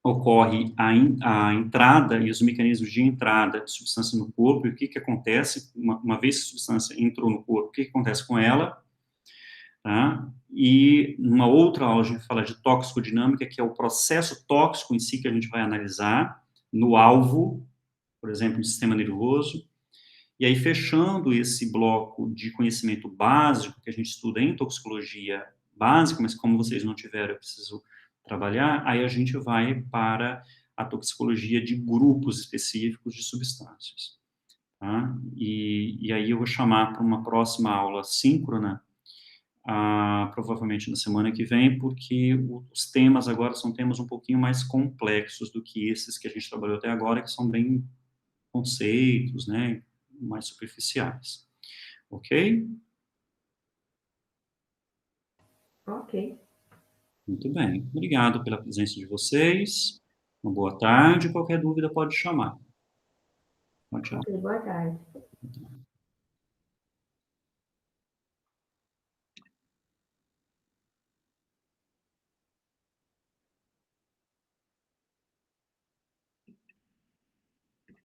ocorre a entrada e os mecanismos de entrada de substância no corpo e o que acontece, uma vez que a substância entrou no corpo, o que acontece com ela, tá? E numa outra aula a gente fala de toxicodinâmica, que é o processo tóxico em si que a gente vai analisar no alvo, por exemplo, no sistema nervoso. E aí, fechando esse bloco de conhecimento básico que a gente estuda em toxicologia básica, mas como vocês não tiveram, eu preciso trabalhar, aí a gente vai para a toxicologia de grupos específicos de substâncias. Tá? E aí eu vou chamar para uma próxima aula síncrona, provavelmente na semana que vem, porque os temas agora são temas um pouquinho mais complexos do que esses que a gente trabalhou até agora, que são bem conceitos, né, mais superficiais. Ok? Ok. Muito bem. Obrigado pela presença de vocês. Uma boa tarde. Qualquer dúvida pode chamar. Tchau, tchau. Ok, boa tarde.